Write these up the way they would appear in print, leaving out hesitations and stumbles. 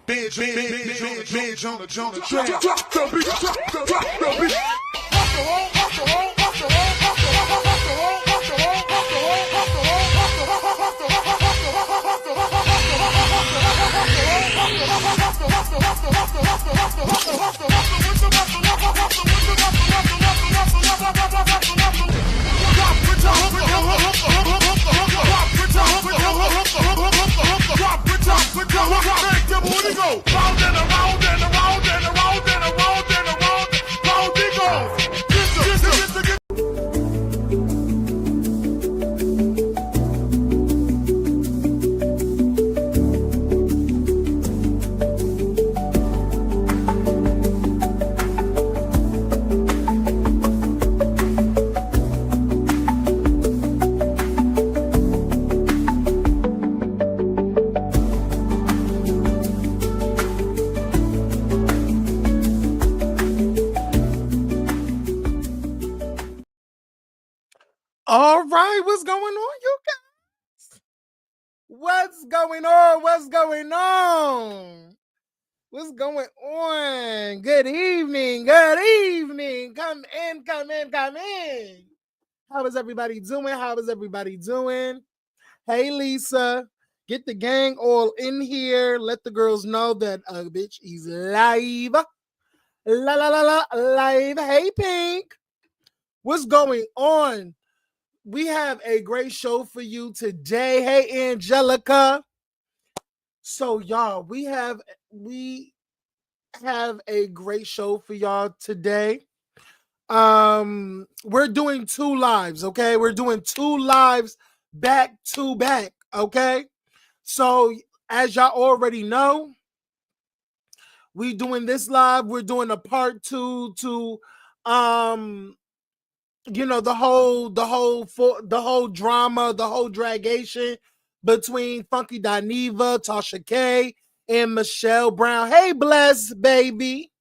Binge on the track. Drop the beat, drop the beat. Round and around and around and around and around and around, round it goes. All right, what's going on, you guys? What's going on? What's going on? What's going on? Good evening. Good evening. Come in, come in, come in. How is everybody doing? How is everybody doing? Hey, Lisa. Get the gang all in here. Let the girls know that a bitch is live. La la la la live. Hey, Pink. What's going on? We have a great show for you today. Hey, Angelica. So, y'all, we have a great show for y'all today. We're doing 2 lives, okay? We're doing 2 lives back to back, okay? So, as y'all already know, we doing this live. We're doing a part 2 to you know, the whole drama, the whole dragation between Funky Dineva, Tasha K, and Michelle Brown. Hey, Bless, baby.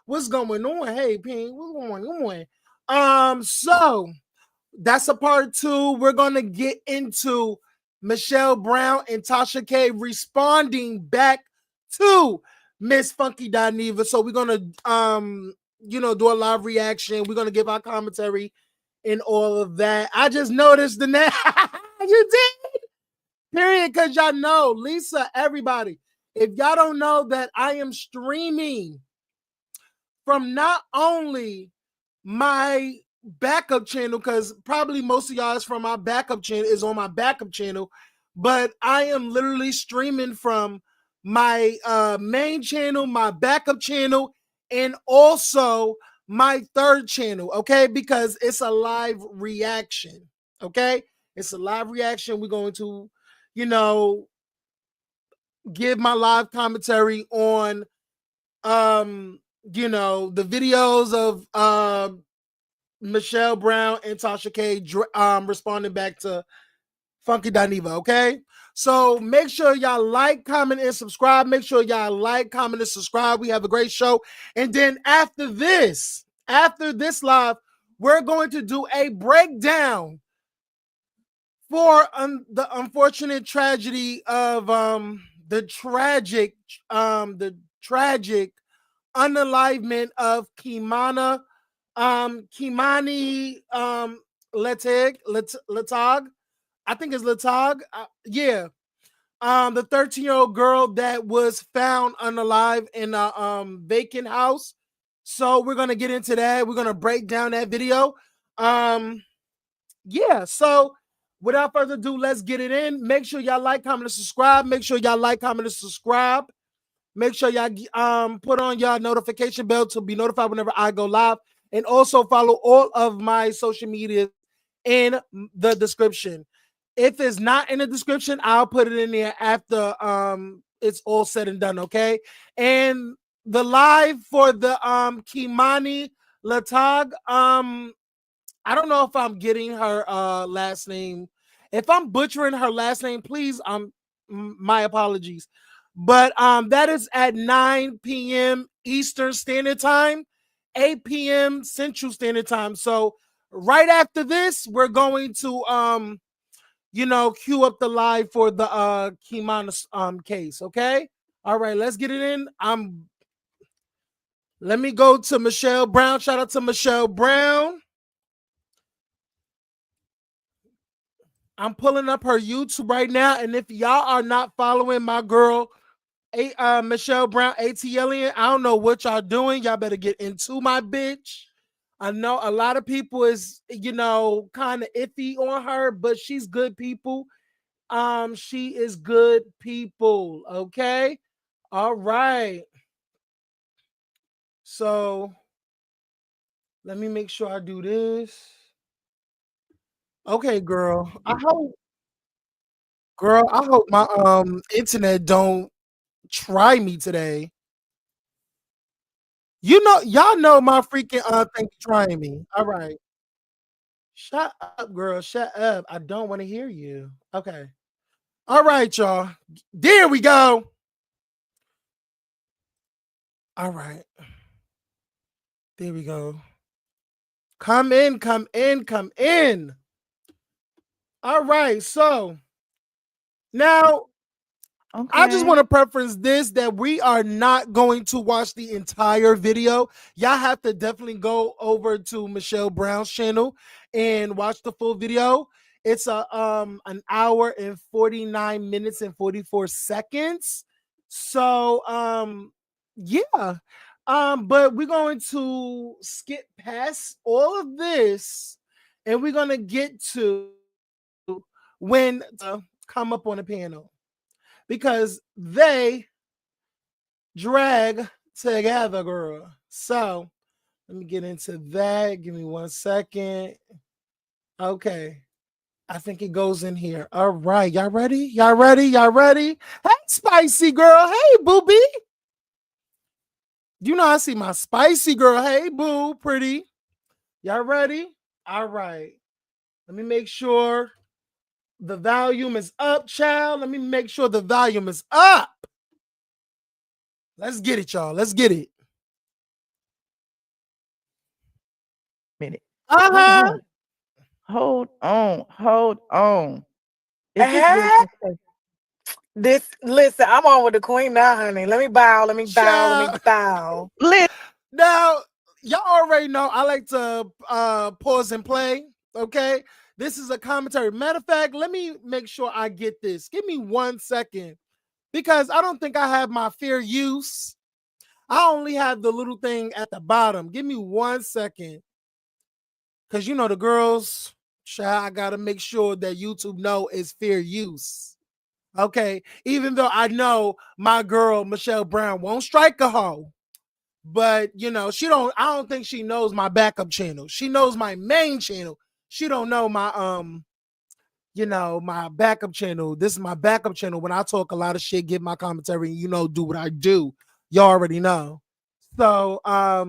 What's going on? Hey, Pink, what's going on? So that's a part 2. We're gonna get into Michelle Brown and Tasha K responding back to Miss Funky Dineva. So we're gonna do a live reaction. We're gonna give our commentary and all of that. I just noticed the name. You did, period, because y'all know, Lisa, everybody, if y'all don't know that I am streaming from not only my backup channel, because probably most of y'all is from my backup channel, is on my backup channel, but I am literally streaming from my main channel, my backup channel, and also my 3rd channel, okay? Because it's a live reaction, okay? It's a live reaction. We're going to, give my live commentary on, the videos of Michelle Brown and Tasha K responding back to Funky Dineva, okay? So make sure y'all like, comment, and subscribe. Make sure y'all like, comment, and subscribe. We have a great show. And then after this live, we're going to do a breakdown for the unfortunate tragedy of the tragic unalivement of Kimani Letag. I think it's Letag. Yeah. The 13-year-old girl that was found unalive in a vacant house. So we're gonna get into that. We're gonna break down that video. Yeah. So without further ado, let's get it in. Make sure y'all like, comment, and subscribe. Make sure y'all like, comment, and subscribe. Make sure y'all put on y'all notification bell to be notified whenever I go live, and also follow all of my social media in the description. If it's not in the description, I'll put it in there after it's all said and done, okay? And the live for the Kimani Letag, I don't know if I'm getting her last name. If I'm butchering her last name, please, my apologies. But that is at 9 p.m. Eastern Standard Time, 8 p.m. Central Standard Time. So right after this, we're going to queue up the live for the Kimani case, okay? All right, let's get it in. Let me go to Michelle Brown. Shout out to Michelle Brown. I'm pulling up her YouTube right now, and if y'all are not following my girl, Michelle Brown, Atlien, I don't know what y'all doing. Y'all better get into my bitch. I know a lot of people is, kind of iffy on her, but she's good people. She is good people. Okay. All right. So let me make sure I do this. Okay, girl, I hope my internet don't try me today. Y'all know my freaking thing trying me. All right. Shut up, girl. Shut up. I don't want to hear you. Okay. All right, y'all. There we go. All right. There we go. Come in, come in, come in. All right. So now I just want Okay. to preference this that we are not going to watch the entire video. Y'all have to definitely go over to Michelle Brown's channel and watch the full video. It's an hour and 49 minutes and 44 seconds. So yeah. But we're going to skip past all of this and we're gonna get to when to come up on the panel because they drag together, girl. So let me get into that. Give me 1 second. Okay. I think it goes in here. All right. Y'all ready? Y'all ready? Y'all ready? Hey, spicy girl. Hey, booby. You know I see my spicy girl. Hey, boo, pretty. Y'all ready? All right. Let me make sure the volume is up, child. Let me make sure the volume is up. Let's get it, y'all. Let's get it. Minute. Hold Uh-huh. on. Hold on. Hold on. Is this really Uh-huh. okay? Listen, I'm on with the queen now, honey. Let me bow, let me bow, let me Child. bow. Now, y'all already know I like to pause and play. Okay. This is a commentary. Matter of fact, let me make sure I get this. Give me 1 second because I don't think I have my fair use. I only have the little thing at the bottom. Give me 1 second. Because you know the girls, child, I gotta make sure that YouTube know it's fair use. Okay. Even though I know my girl Michelle Brown won't strike a hoe. But I don't think she knows my backup channel. She knows my main channel. She don't know my my backup channel. This is my backup channel. When I talk a lot of shit, give my commentary, do what I do. Y'all already know. So I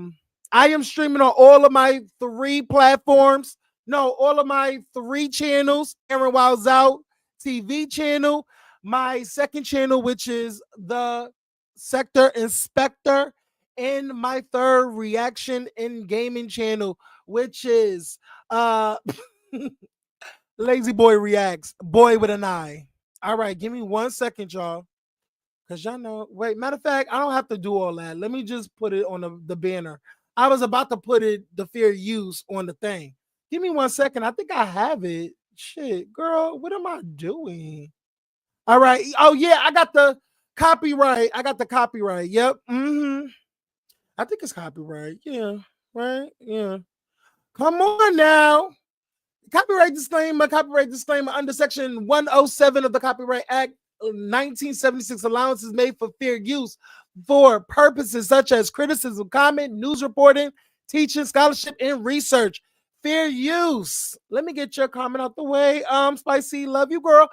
am streaming on all of my 3 platforms. No, all of my 3 channels. Aaron Wild's Out TV channel, my second channel, which is the Sector Inspector, and my third reaction in gaming channel, which is Lazy Boy Reacts, boy with an eye. All right, give me 1 second, y'all. Cause y'all know. Wait, matter of fact, I don't have to do all that. Let me just put it on the banner. I was about to put the fair use on the thing. Give me 1 second. I think I have it. Shit, girl, what am I doing? All right. Oh yeah, I got the copyright. I got the copyright. Yep. I think it's copyright. Yeah. Right. Yeah. Come on now. Copyright disclaimer under section 107 of the Copyright Act 1976. Allowance is made for fair use for purposes such as criticism, comment, news reporting, teaching, scholarship, and research. Fair use. Let me get your comment out the way. Spicy, love you, girl.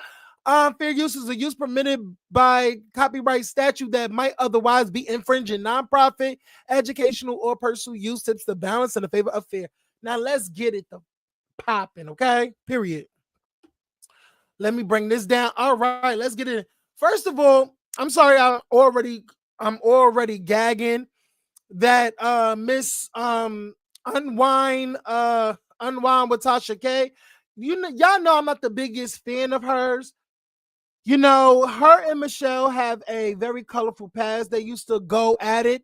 Fair use is a use permitted by copyright statute that might otherwise be infringing nonprofit, educational, or personal use tips the balance in the favor of fair. Now let's get it the popping, okay? Period. Let me bring this down. All right, let's get it. First of all, I'm sorry, I'm already gagging that Miss Unwind with Tasha K. Y'all know I'm not the biggest fan of hers, You know, her and Michelle have a very colorful past. They used to go at it.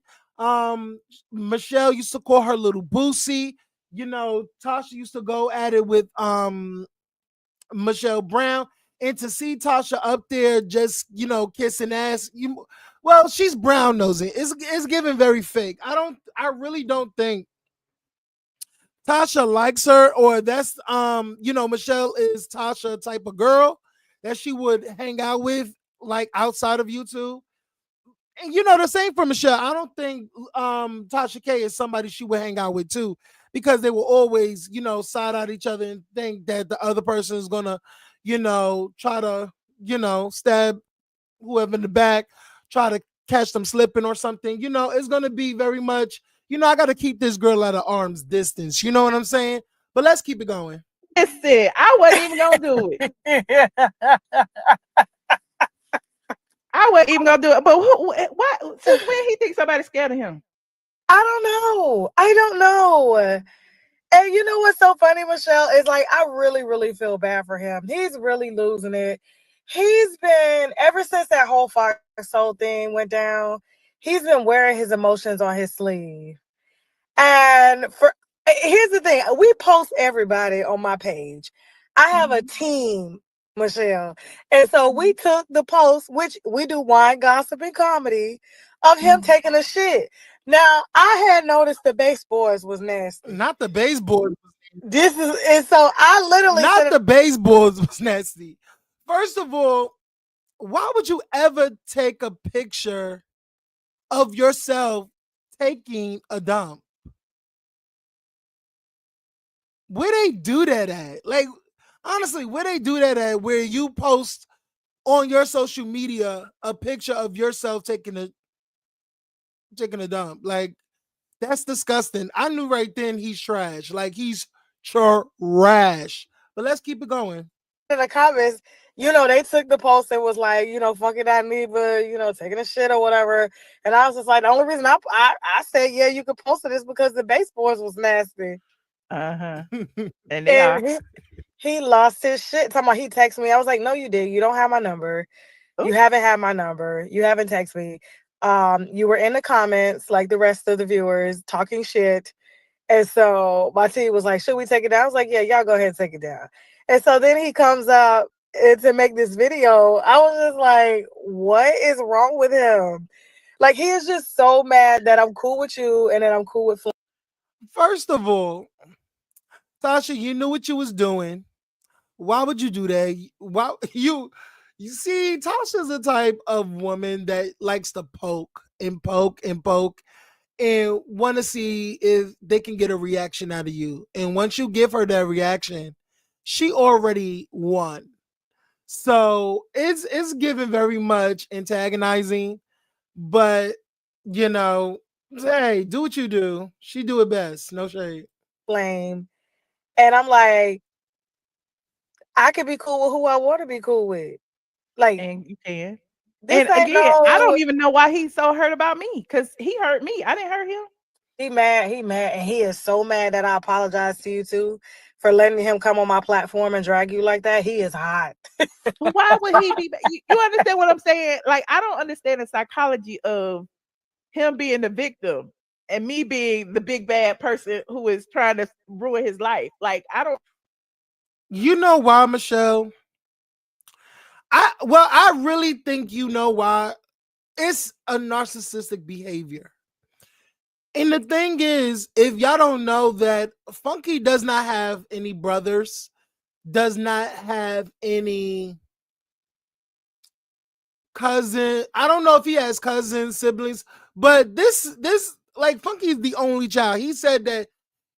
Michelle used to call her little Boosie. You know, Tasha used to go at it with Michelle Brown. And to see Tasha up there just, you know, kissing ass, well, she's brown nosing. It's giving very fake. I really don't think Tasha likes her, or that's you know, Michelle is Tasha type of girl that she would hang out with like outside of YouTube. And you know, the same for Michelle. I don't think Tasha K is somebody she would hang out with too, because they will always, you know, side out each other and think that the other person is gonna, you know, try to, you know, stab whoever in the back, try to catch them slipping or something. You know, it's gonna be very much, you know, I gotta keep this girl at an arm's distance. You know what I'm saying? But let's keep it going. Listen, I wasn't even gonna do it. I wasn't even gonna do it. But why? Since when he thinks somebody's scared of him? I don't know. And you know what's so funny, Michelle, is like I really, really feel bad for him. He's really losing it. He's been ever since that whole Fox Soul thing went down, he's been wearing his emotions on his sleeve. And here's the thing, we post everybody on my page. I have a team, Michelle. And so we took the post, which we do wine, gossip, and comedy, of him taking a shit. Now, I had noticed the baseboards was nasty. Not the baseboard. And so I literally Not the baseboards was nasty. First of all, why would you ever take a picture of yourself taking a dump? Where they do that at? Like, honestly, where they do that at? Where you post on your social media a picture of yourself taking a dump? Like, that's disgusting. I knew right then he's trash. Like, he's trash. But let's keep it going. in the comments, you know, they took the post and was like, you know, fucking Dineva, you know, taking a shit or whatever. And I was just like, the only reason I said, yeah, you could post it is because the baseboards was nasty. And they are. And he lost his shit. Talking about he texted me. I was like, no, you did. You don't have my number. You haven't had my number. You haven't texted me. You were in the comments like the rest of the viewers talking shit. And so my team was like, should we take it down? I was like, yeah, y'all go ahead and take it down. And so then he comes up to make this video. I was just like, what is wrong with him? Like, he is just so mad that I'm cool with you and that I'm cool with FILTH. First of all, Tasha, you knew what you was doing. Why would you do that? Why you see, Tasha's the type of woman that likes to poke and poke and poke and want to see if they can get a reaction out of you. And once you give her that reaction, she already won. So it's given very much antagonizing, but you know, hey, do what you do. She do it best. No shade. Flame. And I'm like, I could be cool with who I want to be cool with. Like, And you can. this And ain't again, I no. don't even know why he's so hurt about me, because he hurt me. I didn't hurt him. He mad, and he is so mad that I apologize to you too for letting him come on my platform and drag you like that. He is hot. But why would he be? You understand what I'm saying? Like, I don't understand the psychology of him being the victim and me being the big bad person who is trying to ruin his life. Like, I don't. You know why, Michelle? I really think you know why. It's a narcissistic behavior. And the thing is, if y'all don't know that Funky does not have any brothers, does not have any cousin. I don't know if he has cousins, siblings, but this like Funky is the only child. He said that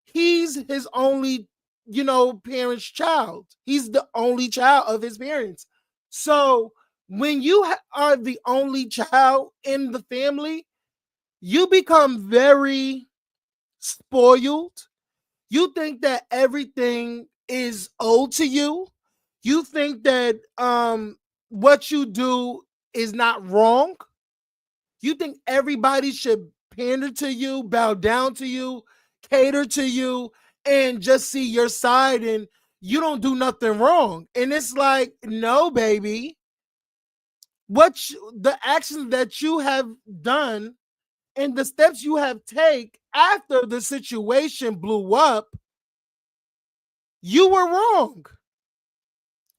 he's his only, you know, parent's child. He's the only child of his parents. So when you are the only child in the family, you become very spoiled. You think that everything is owed to you. You think that what you do is not wrong. You think everybody should pander to you, bow down to you, cater to you, and just see your side, and you don't do nothing wrong. And it's like, no, baby. the actions that you have done and the steps you have taken after the situation blew up, you were wrong.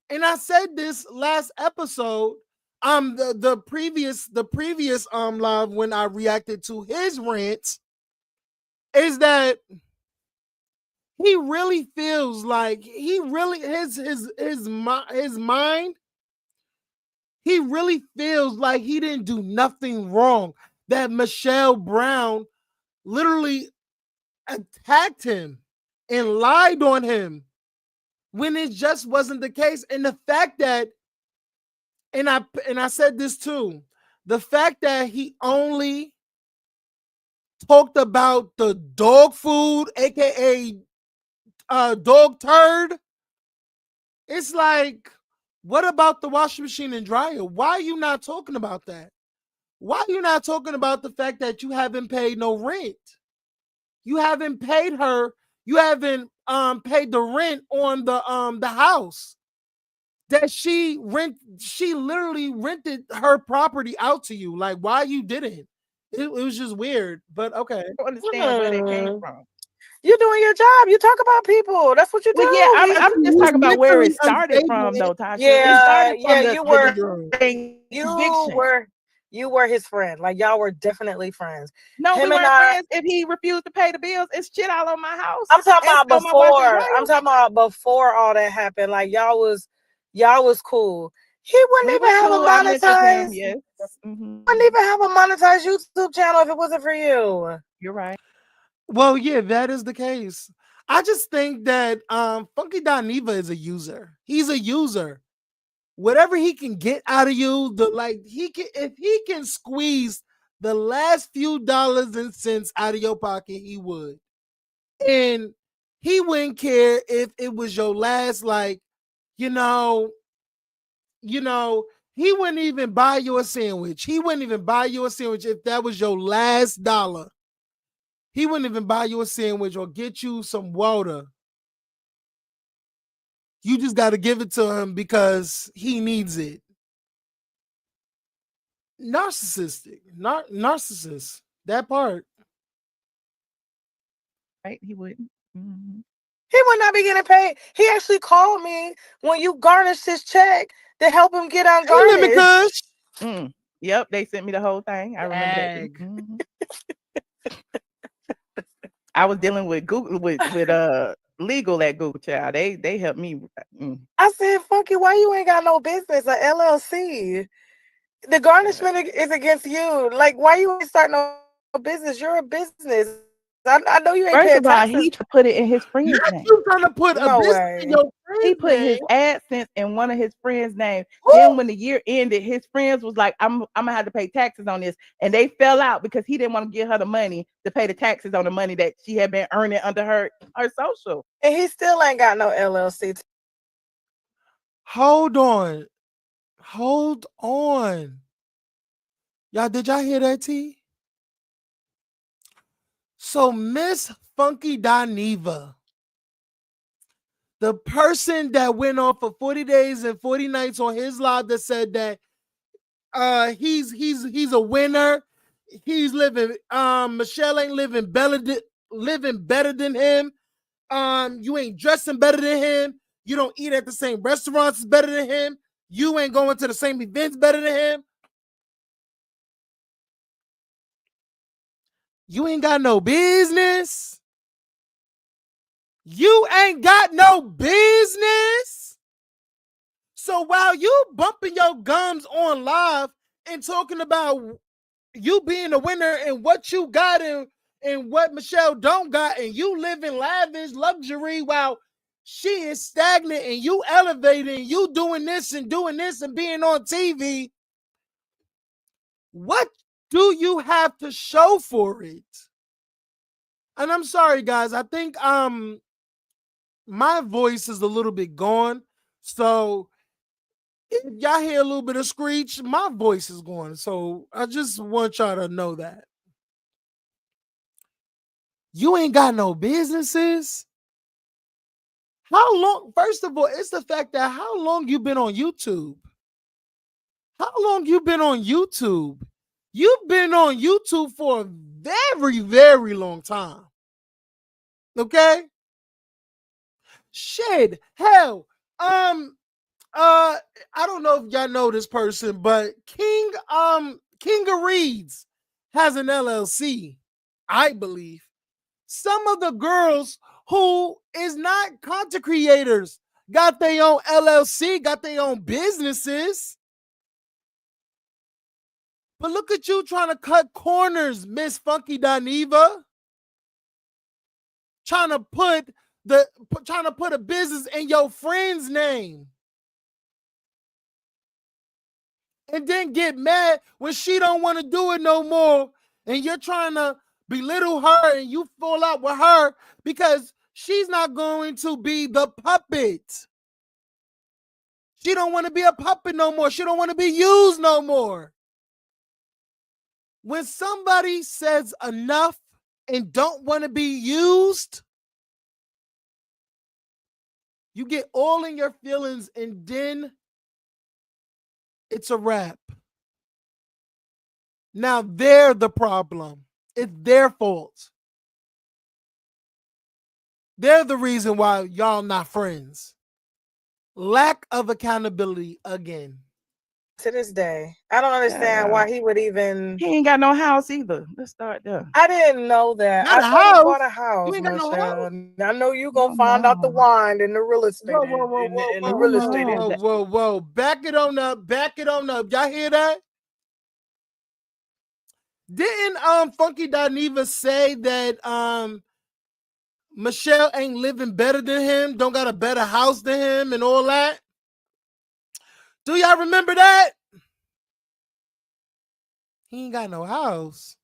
And I said this last episode, the previous live when I reacted to his rants, is that he really feels like he really his mind, he really feels like he didn't do nothing wrong. That Michelle Brown literally attacked him and lied on him when it just wasn't the case. And the fact that, and I said this too, the fact that he only talked about the dog food, aka dog turd, it's like, what about the washing machine and dryer? Why are you not talking about that? Why are you not talking about the fact that you haven't paid no rent? You haven't paid her. You haven't paid the rent on the house that she literally rented her property out to you. Like, why you didn't? It was just weird, but okay. I don't understand where that came from. You're doing your job. You talk about people. That's what you do. Well, yeah, I'm just talking about where it started Mentally from, though, unstable. Tasha. Yeah, It started from you were his friend. Like, y'all were definitely friends. No, Him we and weren't I- friends. If he refused to pay the bills, it's shit all on my house. I'm talking And about so my wife is before. right. I'm talking about before all that happened. Like, y'all was cool. He wouldn't We even were have a cool. I messaged him, monetized. yes. Mhm. Wouldn't even have a monetized YouTube channel if it wasn't for you. You're right. Well, yeah, that is the case. I just think that Funky Dineva is a user. He's a user. Whatever he can get out of you, if he can squeeze the last few dollars and cents out of your pocket, he would. And he wouldn't care if it was your last, you know, he wouldn't even buy you a sandwich. He wouldn't even buy you a sandwich if that was your last dollar. He wouldn't even buy you a sandwich or get you some water. You just got to give it to him because he needs it. Narcissistic. Narcissist. That part. Right? He wouldn't. Mhm. He would not be getting paid. He actually called me when you garnished his check to help him get ungarnished. Yep, they sent me the whole thing. I remember that. I was dealing with Google with legal at Google Child. They helped me. I said, Funky, why you ain't got no business, a LLC? The garnishment is against you. Like, why you ain't starting no business? You're a business. I know you ain't First paying of all, taxes. he put it in his friend's name. You trying to put No a business way. in your friend's He put his name? AdSense in one of his friends' name. Woo! Then when the year ended, his friends was like, I'm gonna have to pay taxes on this. And they fell out because he didn't want to give her the money to pay the taxes on the money that she had been earning under her social. And he still ain't got no LLC. Hold on. Y'all, did y'all hear that, T? So Miss Funky Dineva, the person that went on for 40 days and 40 nights on his live that said that he's a winner. He's living Michelle ain't living better than him. You ain't dressing better than him. You don't eat at the same restaurants better than him. You ain't going to the same events better than him. You ain't got no business. You ain't got no business. So while you bumping your gums on live and talking about you being a winner and what you got and what Michelle don't got, and you live in lavish luxury while she is stagnant and you elevating, you doing this and being on TV, what do you have to show for it? And I'm sorry, guys. I think my voice is a little bit gone. So if y'all hear a little bit of screech, my voice is gone. So I just want y'all to know that. You ain't got no businesses. How long? First of all, it's the fact that how long you been on YouTube? How long you been on YouTube? You've been on YouTube for a very, very long time. Okay? Shit. Hell. I don't know if y'all know this person, but King of Reeds has an LLC, I believe. Some of the girls who is not content creators got their own LLC, got their own businesses. But look at you trying to cut corners, Miss Funky Dineva. Trying to put a business in your friend's name. And then get mad when she don't want to do it no more. And you're trying to belittle her and you fall out with her because she's not going to be the puppet. She don't want to be a puppet no more. She don't want to be used no more. When somebody says enough and don't want to be used, you get all in your feelings and then it's a wrap. Now they're the problem. It's their fault. They're the reason why y'all not friends. Lack of accountability again. To this day, I don't understand why he would even. He ain't got no house either. Let's start there. I didn't know that. Not I a thought house. he bought a house, You ain't got no Michelle. house? I know you gonna find out the wine and the real estate. Whoa. Back it on up. Back it on up. Y'all hear that? Didn't Funky Dineva say that Michelle ain't living better than him, don't got a better house than him and all that? Do y'all remember that? He ain't got no house.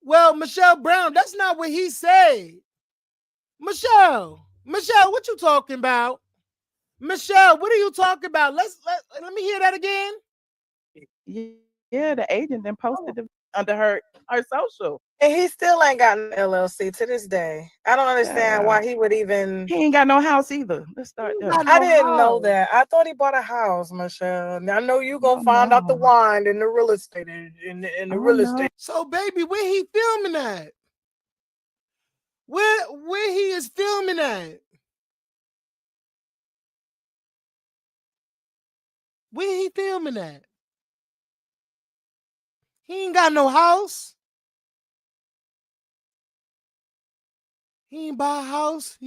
Well, Michelle Brown, that's not what he said. Michelle, what you talking about? Michelle, what are you talking about? Let me hear that again. Yeah, the agent then posted it under her social. And he still ain't got an LLC to this day. I don't understand why he would even. He ain't got no house either. Let's start there. I didn't know that. I thought he bought a house, Michelle. I know you gonna find out the wine and the real estate and the real estate. So, baby, where he filming at? Where he is filming at? Where he filming at? He ain't got no house. He ain't buy a house.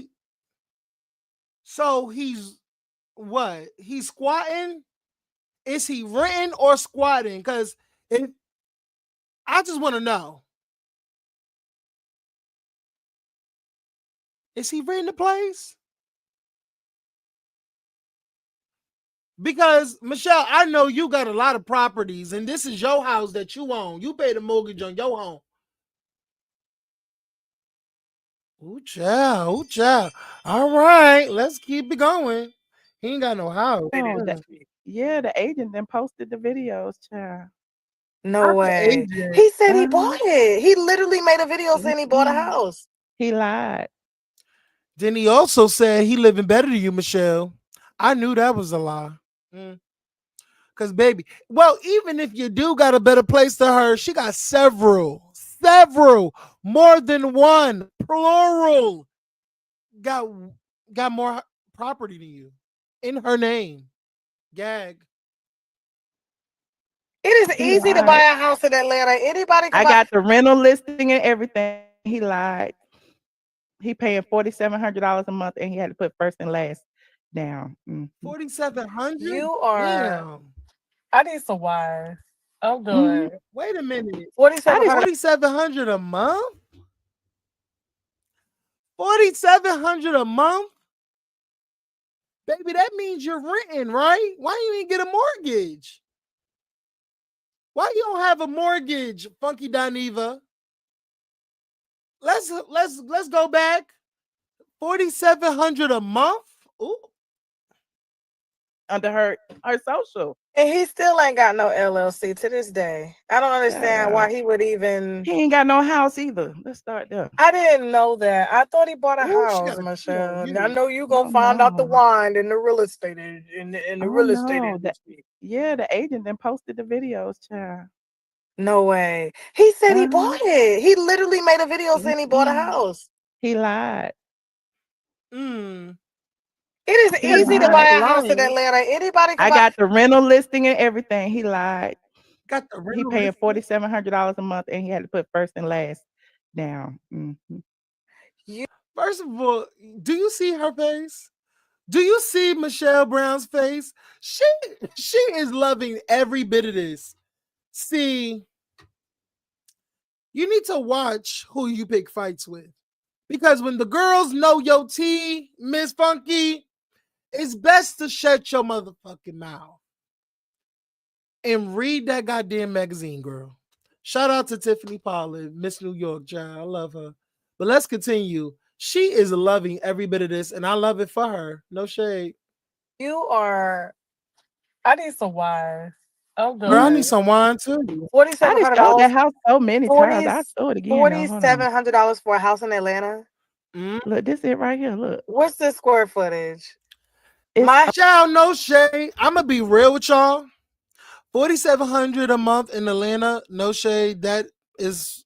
So he's what? He's squatting? Is he renting or squatting? Because I just want to know. Is he renting the place? Because, Michelle, I know you got a lot of properties, and this is your house that you own. You pay the mortgage on your home. Ooh, child. All right, let's keep it going. He ain't got no house. Yeah, the agent then posted the videos, child. No way. He said he bought it. He literally made a video saying he bought a house. He lied. Then he also said he living better than you, Michelle. I knew that was a lie. Because, baby, well, even if you do got a better place than her, she got several, more than one, plural, got more property than you in her name. Gag. It is easy to buy a house in Atlanta. Anybody can I got the rental listing and everything. He lied. He paying $4,700 a month, and he had to put first and last down. $4,700. You are. Damn. I need some wine. I'm good. Wait a minute. $4,700 a month. $4,700 a month. Baby, that means you're renting, right? Why you ain't get a mortgage? Why you don't have a mortgage, Funky Dineva? Let's go back. $4,700 a month. Ooh. under her social. And he still ain't got no LLC to this day. I don't understand why he would even. He ain't got no house either. Let's start there. I didn't know that. I thought he bought a house, got a Michelle. kid on I you. know you gonna find out the wine in the real estate in the real estate industry. Yeah, the agent then posted the videos, child. No way. He said he bought it. He literally made a video saying he bought a house. He lied. Mm. It is He easy to lied. buy a house in Lying. Atlanta. Anybody can I buy. got the rental listing and everything. He lied. Got the He rental paying listing. $4,700 a month, and he had to put first and last down. First of all, do you see her face? Do you see Michelle Brown's face? She is loving every bit of this. See, you need to watch who you pick fights with. Because when the girls know your tea, Miss Funky, it's best to shut your motherfucking mouth and read that goddamn magazine, girl. Shout out to Tiffany Pollard, Miss New York, child. I love her. But let's continue. She is loving every bit of this, and I love it for her. No shade. You are. I need some wine. I'm done. Girl, I need some wine too. I just sold that $4,700. house so many times. I sold it again. $4,700 for a house in Atlanta. Look, this it right here. Look. What's the square footage? My child, no shade. I'm gonna be real with y'all. $4,700 a month in Atlanta, no shade. That is,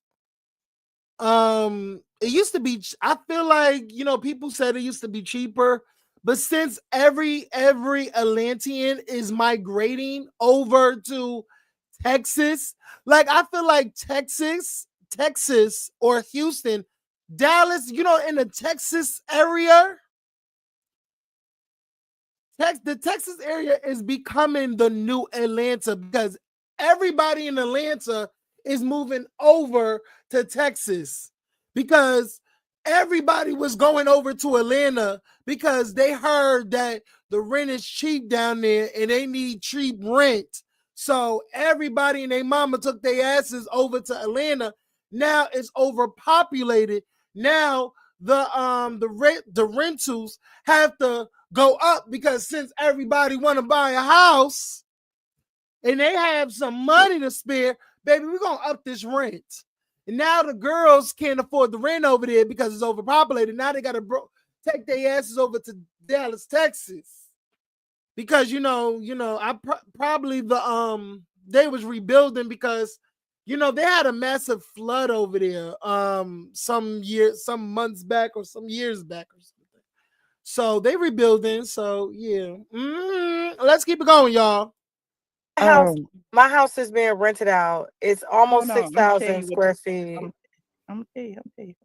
it used to be. I feel like people said it used to be cheaper, but since every Atlantean is migrating over to Texas, like I feel like Texas or Houston, Dallas, in the Texas area. The Texas area is becoming the new Atlanta because everybody in Atlanta is moving over to Texas because everybody was going over to Atlanta because they heard that the rent is cheap down there and they need cheap rent. So everybody and their mama took their asses over to Atlanta. Now it's overpopulated. Now the rentals have to go up because since everybody want to buy a house and they have some money to spare, baby, we're going to up this rent. And now the girls can't afford the rent over there because it's overpopulated. Now they got to take their asses over to Dallas, Texas. Because, I probably they was rebuilding because, they had a massive flood over there some months back or some years back or something. So they rebuilding. So yeah, let's keep it going, y'all. My house is being rented out. It's almost 6,000 square feet. I'm gonna tell you.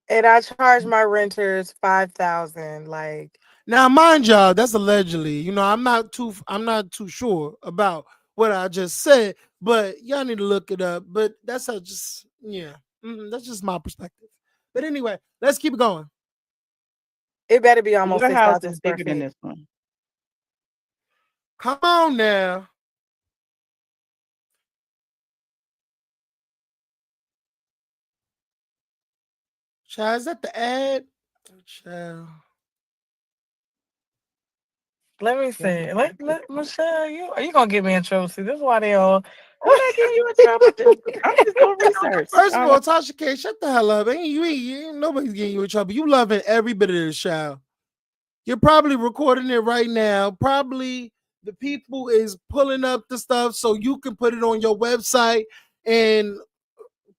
And I charge my renters $5,000. Like now, mind y'all, that's allegedly. I'm not too sure about what I just said, but y'all need to look it up. But that's how just that's just my perspective. But anyway, let's keep it going. It better be almost Your house 6,000 is square bigger feet. than this one. Come on now. Child, is that the ad? Child. Let me see. Let Michelle, you gonna get me in trouble? See, this is why they all. What I get you in trouble? I'm just doing research. First of all, Tasha K, shut the hell up. Ain't nobody's getting you in trouble. You loving every bit of this, child. You're probably recording it right now. Probably the people is pulling up the stuff so you can put it on your website and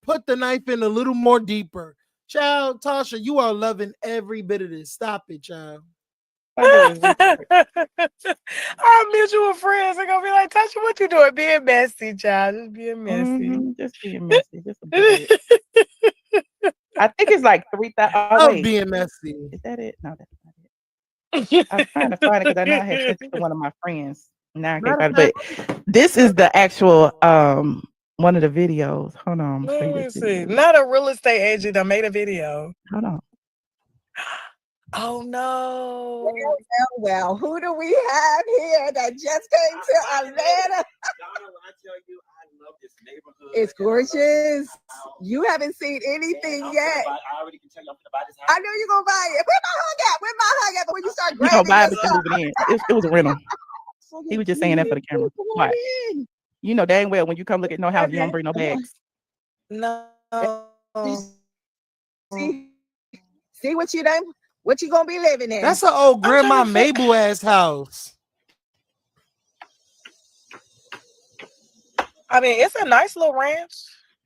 put the knife in a little more deeper. Child, Tasha, you are loving every bit of this. Stop it, child. Our mutual friends are gonna be like, Tasha, what you doing? Being messy, child. Just being messy. Just being messy. Just a bit. I think it's like 3,000. Being messy. Is that it? No, that's not it. I'm trying to find it because I know I had sent it to one of my friends. Now I can't find it. But this is the actual one of the videos. Hold on. Let me see. Not a real estate agent. I made a video. Hold on. Oh no. Well, who do we have here that just came to Atlanta? Donna, when I tell you I love this neighborhood. It's gorgeous. You haven't seen anything yet. I already can tell you I'm gonna buy this house. I know you're gonna buy it. Where my hug at? Where my hug at? But when you start You gonna buy it and move it in. It was a rental. He was just saying that for the camera. Why? You know dang well when you come look at no house, you don't bring no bags. No. See what you gonna be living in. That's an old Grandma trying to think. Mabel ass house. I mean, it's a nice little ranch.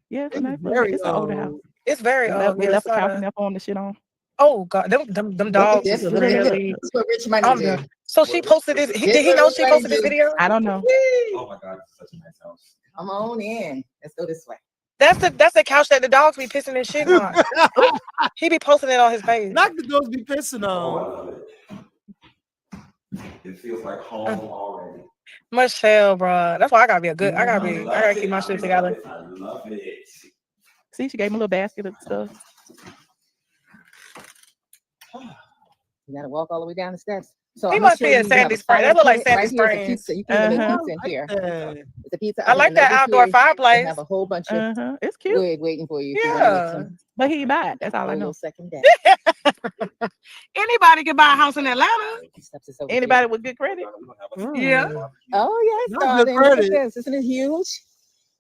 Yeah, it's a It's nice little, very it's an older house. old. It's very old. They Yeah, left it's a couch not in there for him to shit on. Oh God, them dogs This is is really. what rich money I'm do. done. So she posted this. Did he what know she everybody posted this do. video? I don't know. Oh my God, it's such a nice house. Come on in. Let's go this way. That's the couch that the dogs be pissing and shitting on. He be posting it on his page. Not the dogs be pissing Oh, I on. love it. It feels like home already. Michelle, bro. That's why I gotta be a good. I gotta keep my shit together. I love it. See, she gave him a little basket of stuff. You gotta walk all the way down the steps. So He I'm gonna must show be you. in You have Sandy a Springs. That look like fireplace. Sandy Right here is a Springs. pizza. You can even Uh-huh. pizza in here. Yeah. It's a pizza. I oven, like and that over outdoor here, they fireplace. have a whole bunch of It's cute. wood waiting for you. If you want to make Yeah. some But he buy it. That's all I know. little second day. Anybody can buy a house in Atlanta. Steps is over Anybody with good credit? Yeah. there. Oh yes, Not good darling. Look at credit. this. Isn't it huge?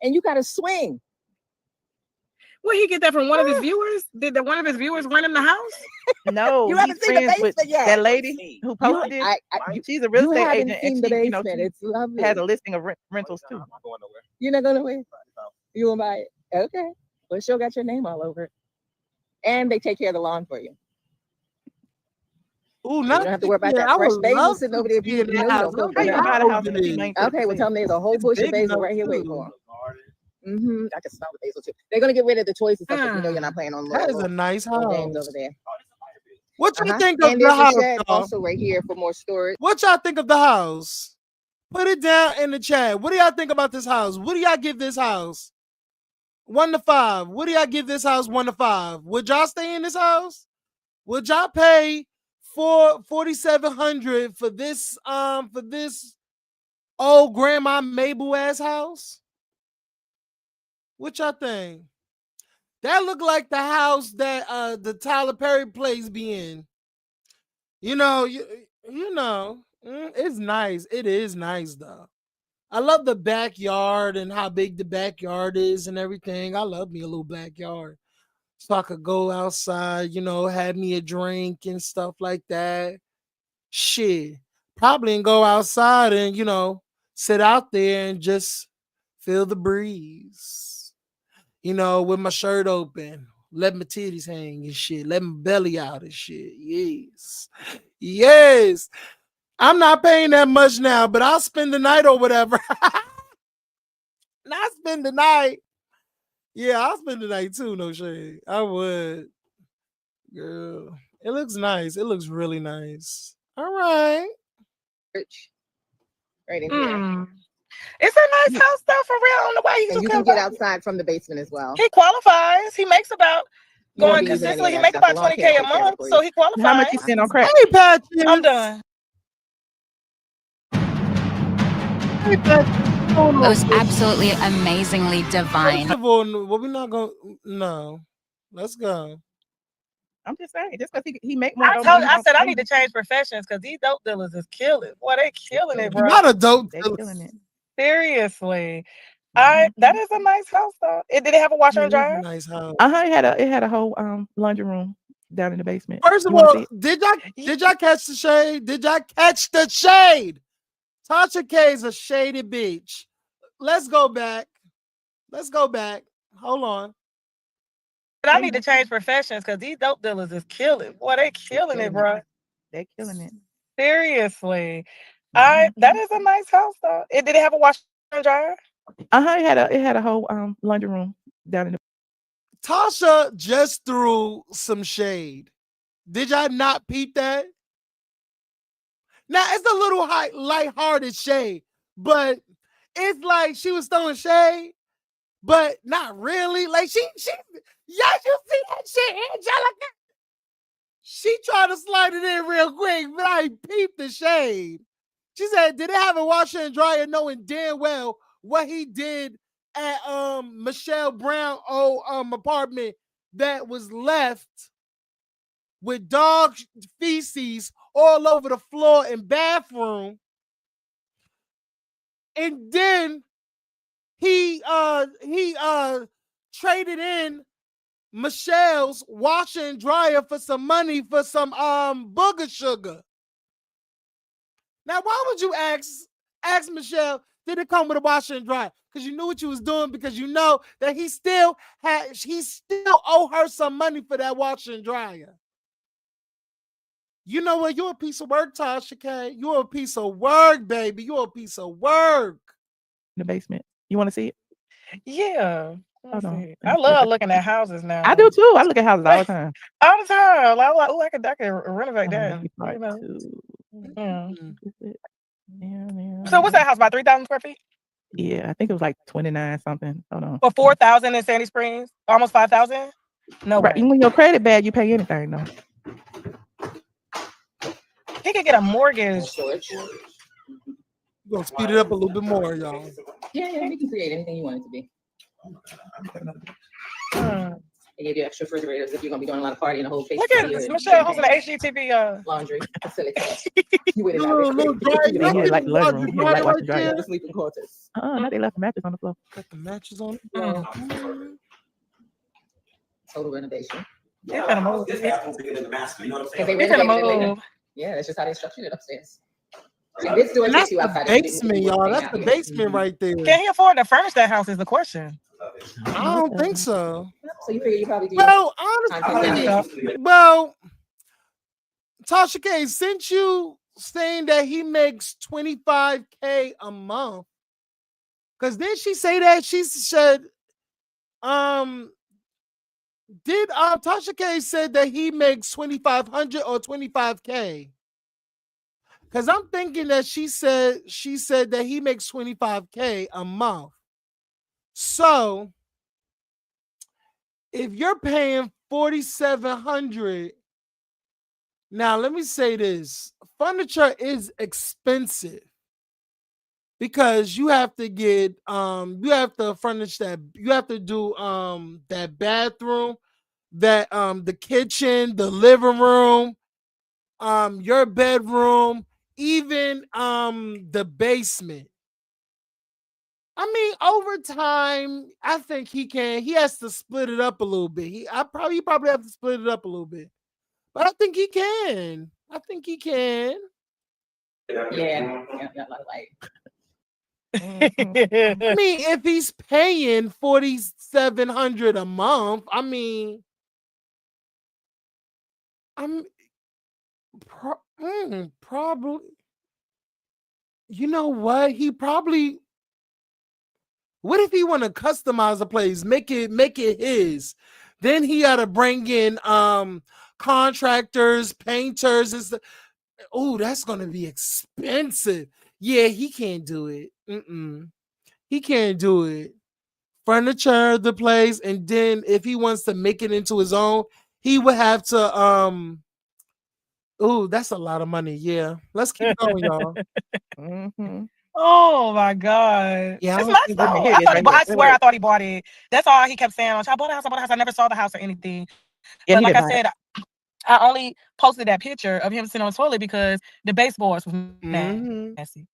And you got to swing. Where he get that from? One of his viewers? Did one of his viewers rent him the house? No, You he's haven't seen the friends with basement yet. that lady who posted it. She's a real You estate haven't agent, seen and the she, basement. It's lovely. has a listing of rentals too. You're not gonna win. You won't buy it. Okay. Well, she'll got your name all over it. And they take care of the lawn for you. Ooh, You not don't have to worry about yeah, that I fresh would basil love sitting to over there. If be you in that know you house. don't cook How for you nothing. buy the house in a It few is. lanes? Okay, well, tell them there's a whole bush of big basil enough, right here waiting too. for them. I can smell the basil too. They're gonna get rid of the toys and stuff, but you know you're not playing on That is a nice little games house. over there. What y'all think of And the there's a house, shed y'all? also right here for more storage. What y'all think of the house? Put it down in the chat. What do y'all think about this house? What do y'all give this house? 1 to 5. What do y'all give this house? 1 to 5. Would y'all stay in this house? Would y'all pay $4,700 for this old Grandma Mabel ass house? What y'all think? That look like the house that the Tyler Perry plays be in. You know, it's nice. It is nice though. I love the backyard and how big the backyard is and everything. I love me a little backyard. So I could go outside, have me a drink and stuff like that. Shit. Probably and go outside and, sit out there and just feel the breeze. With my shirt open. Let my titties hang and shit. Let my belly out and shit. Yes. Yes. I'm not paying that much now, but I'll spend the night or whatever. Not spend the night. Yeah, I'll spend the night too, no shade. I would. Girl. It looks nice. It looks really nice. All right. Right in here. It's a nice house though, for real. On the way And you can get outside from the basement as well. He qualifies. He makes about You won't going be using any consistently. of He that makes stuff. about The lawn 20K care a take care of month, it for so you. he qualifies. How much you spend on crack? Hey, Patrick. I'm done. Hey, Patrick. It was absolutely amazingly divine. First of all, we're not going to. No. Let's go. I'm just saying, just because he make more. I said I need to change professions because these dope dealers is killing. Boy, they killing it, bro. Not a dope They're dealer. killing it. Seriously. That is a nice house though. Did it have a washer and dryer? Nice house. It had a whole laundry room down in the basement. First of all, did y'all catch the shade? Did y'all catch the shade? Tasha K is a shady bitch. Let's go back. Hold on. But I need to change professions because these dope dealers is killing. Boy, they killing it, bro. They're killing it. Seriously. That is a nice house though. Did it have a washer and dryer? It had a whole laundry room down in the. Tasha just threw some shade. Did y'all not peep that? Now it's a little lighthearted shade, but it's like she was throwing shade, but not really. Like y'all, you see that shit, Angelica? She tried to slide it in real quick, but I peeped the shade. She said, "Did it have a washer and dryer?" Knowing damn well what he did at Michelle Brown apartment that was left with dog feces all over the floor and bathroom. and then he traded in Michelle's washer and dryer for some money for some booger sugar. Now, why would you ask Michelle, did it come with a washer and dryer? Because you knew what you was doing, because you know that he still owe her some money for that washer and dryer. You know what? You're a piece of work, Tasha K. You're a piece of work, baby. You're a piece of work. In the basement. You want to see it? Yeah. Hold on. I love looking at houses now. I do too. I look at houses all the time. All the time. Like, oh, I could renovate that. Maybe part two. Yeah. Yeah. So what's that house, about 3,000 square feet? Yeah, I think it was like 29 something. Hold on. For 4,000 in Sandy Springs? Almost 5,000? No Right. way. When your credit bad, you pay anything though. He could get a mortgage. We're gonna speed it up a little bit more, y'all. Yeah, you can create anything you want it to be. They gave you extra refrigerators if you're gonna be doing a lot of partying the whole face. Look at this. Michelle hosting the HGTV laundry facility. You would like the living room. Like watching dryer. the sleeping quarters. Now they left the mattress on the floor. Got the matches on the floor. Total renovation. They're gonna move. This bathroom's bigger than the master. You know what I'm saying? They They're gonna renovated it later. move. Yeah, that's just how they structured it upstairs. And this door And takes that's you the outside. basement, y'all. That's the basement right there. Can he afford to furnish that house is the question. I don't think so. So you figure you probably do. Well, honestly, Tasha K, since you saying that he makes $25K a month, because didn't she say that she said, did Tasha K said that he makes 2,500 or 25K? Because I'm thinking that she said that he makes 25K a month. So if you're paying 4,700, now let me say this: furniture is expensive because you have to get you have to furnish that, you have to do that bathroom, that the kitchen, the living room, your bedroom, even the basement. I mean, over time, I think he has to split it up a little bit. He probably have to split it up a little bit. But I think he can. I mean, if he's paying 4,700 a month, I mean, probably. You know what? What if he want to customize the place, make it his? Then he got to bring in contractors, painters, and stuff. Oh, that's gonna be expensive. Yeah, he can't do it. He can't do it. Furniture the place, and then if he wants to make it into his own, he would have to oh, that's a lot of money. Yeah, let's keep going, y'all. Oh my God. Yeah, It's nice though. I swear I thought he bought it. That's all he kept saying. I bought a house. I never saw the house or anything. Yeah, but like I said, I only posted that picture of him sitting on the toilet because the baseboards was nasty.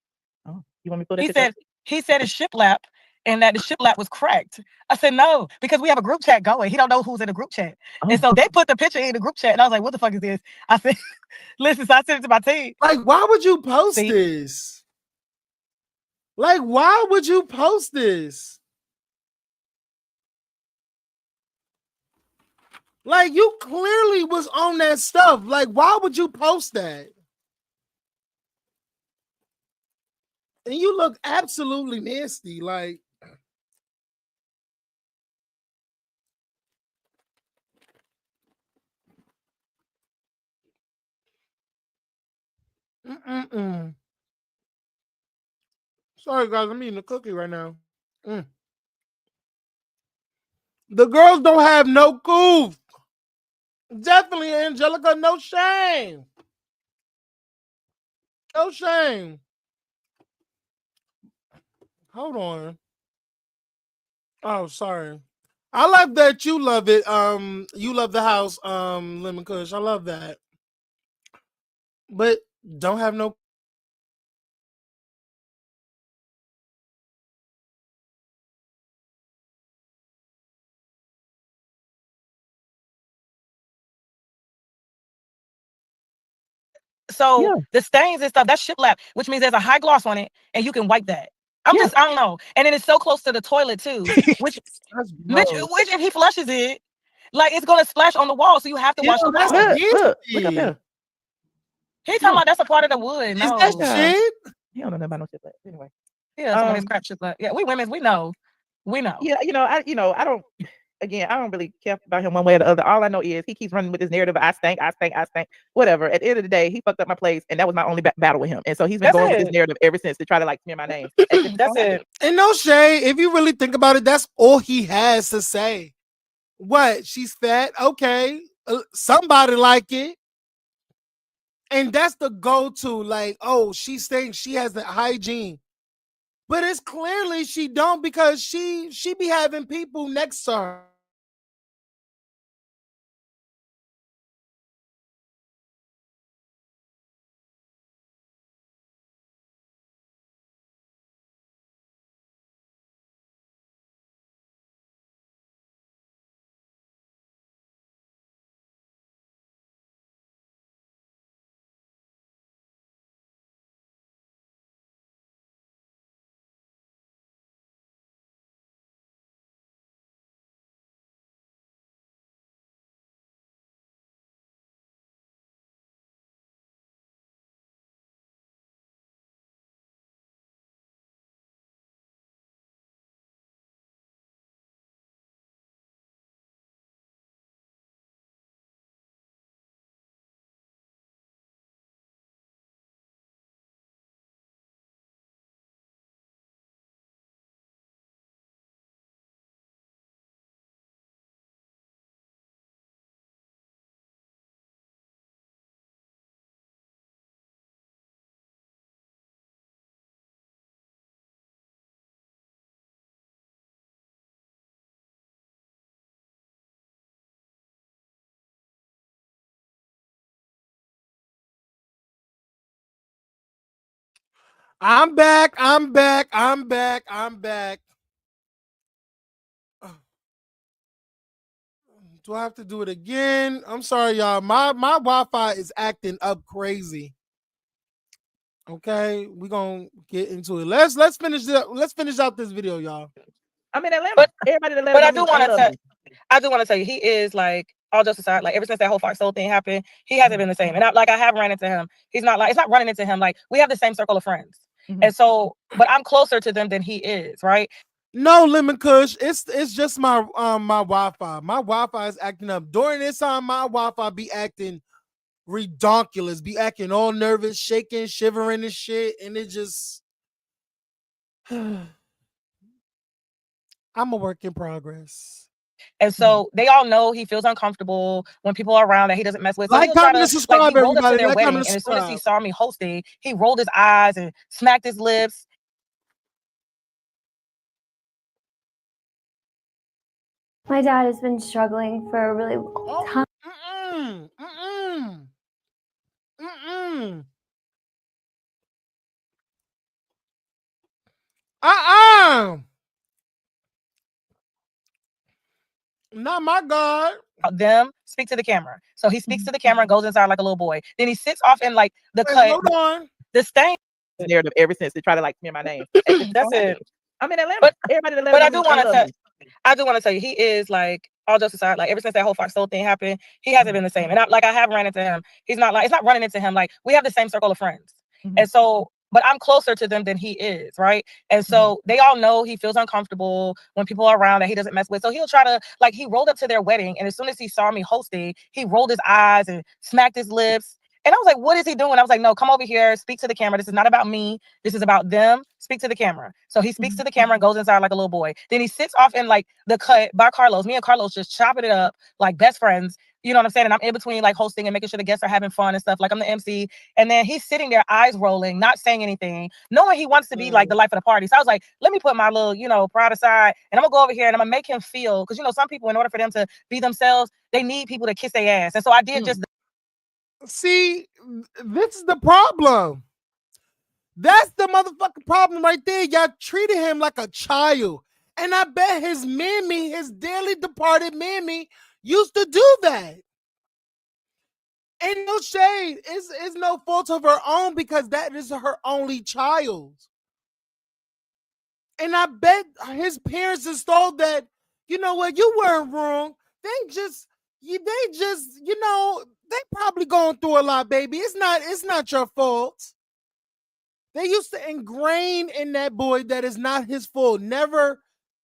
Oh, you want me to put it? He said his shiplap and that the shiplap was cracked. I said no, because we have a group chat going. He don't know who's in the group chat. And so they put the picture in the group chat and I was like, what the fuck is this? I said, listen, so I sent it to my team. Like, why would you post this? Like, why would you post this? Like, you clearly was on that stuff. Like, why would you post that? And you look absolutely nasty. Like, sorry, guys. I'm eating a cookie right now. The girls don't have no goof. Definitely, Angelica. No shame. No shame. Hold on. Oh, sorry. I love that you love it. You love the house, Lemon Kush. I love that. But don't have no So the stains and stuff, that's shiplap, which means there's a high gloss on it, and you can wipe that. I don't know. And then it's so close to the toilet too, which if he flushes it, like it's gonna splash on the wall, so you have to wash the wall. Look up there. He talking about that's a part of the wood. No, is that shit? He don't know nothing about no shiplap. Anyway, some of this crap shiplap. Yeah, we women, we know. Yeah, I don't. Again, I don't really care about him one way or the other. All I know is he keeps running with this narrative of I stink. Whatever. At the end of the day, he fucked up my place, and that was my only battle with him. And so he's been going with this narrative ever since to try to like smear my name. That's it. And no shade, if you really think about it, that's all he has to say. What? She's fat? Okay, somebody like it, and that's the go-to. Like, oh, she stinks. She has the hygiene. But it's clearly she don't, because she be having people next to her. I'm back. Do I have to do it again? I'm sorry, y'all. My Wi-Fi is acting up crazy. Okay, we're gonna get into it. Let's finish out this video, y'all. I mean, Atlanta, everybody in Atlanta. But I do want to tell you, he is like, all jokes aside, like ever since that whole Fox Soul thing happened, he hasn't been the same. And I have ran into him. He's not like, it's not running into him. Like we have the same circle of friends. And so, but I'm closer to them than he is, right? No, Lemon Kush, it's just my my Wi-Fi. My Wi-Fi is acting up. During this time, my Wi-Fi be acting redonkulous, be acting all nervous, shaking, shivering and shit. And it just I'm a work in progress. And so they all know he feels uncomfortable when people are around that he doesn't mess with. So like, comment, and subscribe, he rolled up to their like, wedding, and as soon as he saw me hosting, he rolled his eyes and smacked his lips. My dad has been struggling for a really long time. Not my God. Them speak to the camera. So he speaks to the camera and goes inside like a little boy. Then he sits off in like the cut. Hold on. The stain narrative ever since to try to like smear my name. That's it. I mean, Atlanta, everybody in Atlanta. But I do want to tell you, he is like, all jokes aside, like ever since that whole Fox Soul thing happened, he hasn't been the same. And I have ran into him. He's not like, it's not running into him. Like we have the same circle of friends. And so, but I'm closer to them than he is, right? And so they all know he feels uncomfortable when people are around that he doesn't mess with. So he'll try to, like, he rolled up to their wedding, and as soon as he saw me hosting, he rolled his eyes and smacked his lips. And I was like, what is he doing? I was like, no, come over here, speak to the camera. This is not about me. This is about them. Speak to the camera. So he speaks to the camera and goes inside like a little boy. Then he sits off in like the cut by Carlos. Me and Carlos just chopping it up like best friends. You know what I'm saying? And I'm in between like hosting and making sure the guests are having fun and stuff. Like I'm the MC. And then he's sitting there, eyes rolling, not saying anything, knowing he wants to be like the life of the party. So I was like, let me put my little, pride aside, and I'm gonna go over here and I'm gonna make him feel, because some people, in order for them to be themselves, they need people to kiss their ass. And so I did just. See, this is the problem. That's the motherfucking problem right there. Y'all treated him like a child. And I bet his mammy, his dearly departed mammy, used to do that. Ain't no shade. It's no fault of her own because that is her only child. And I bet his parents installed that, you know what, you weren't wrong. They just, they probably going through a lot, baby. It's not your fault. They used to ingrain in that boy that is not his fault. Never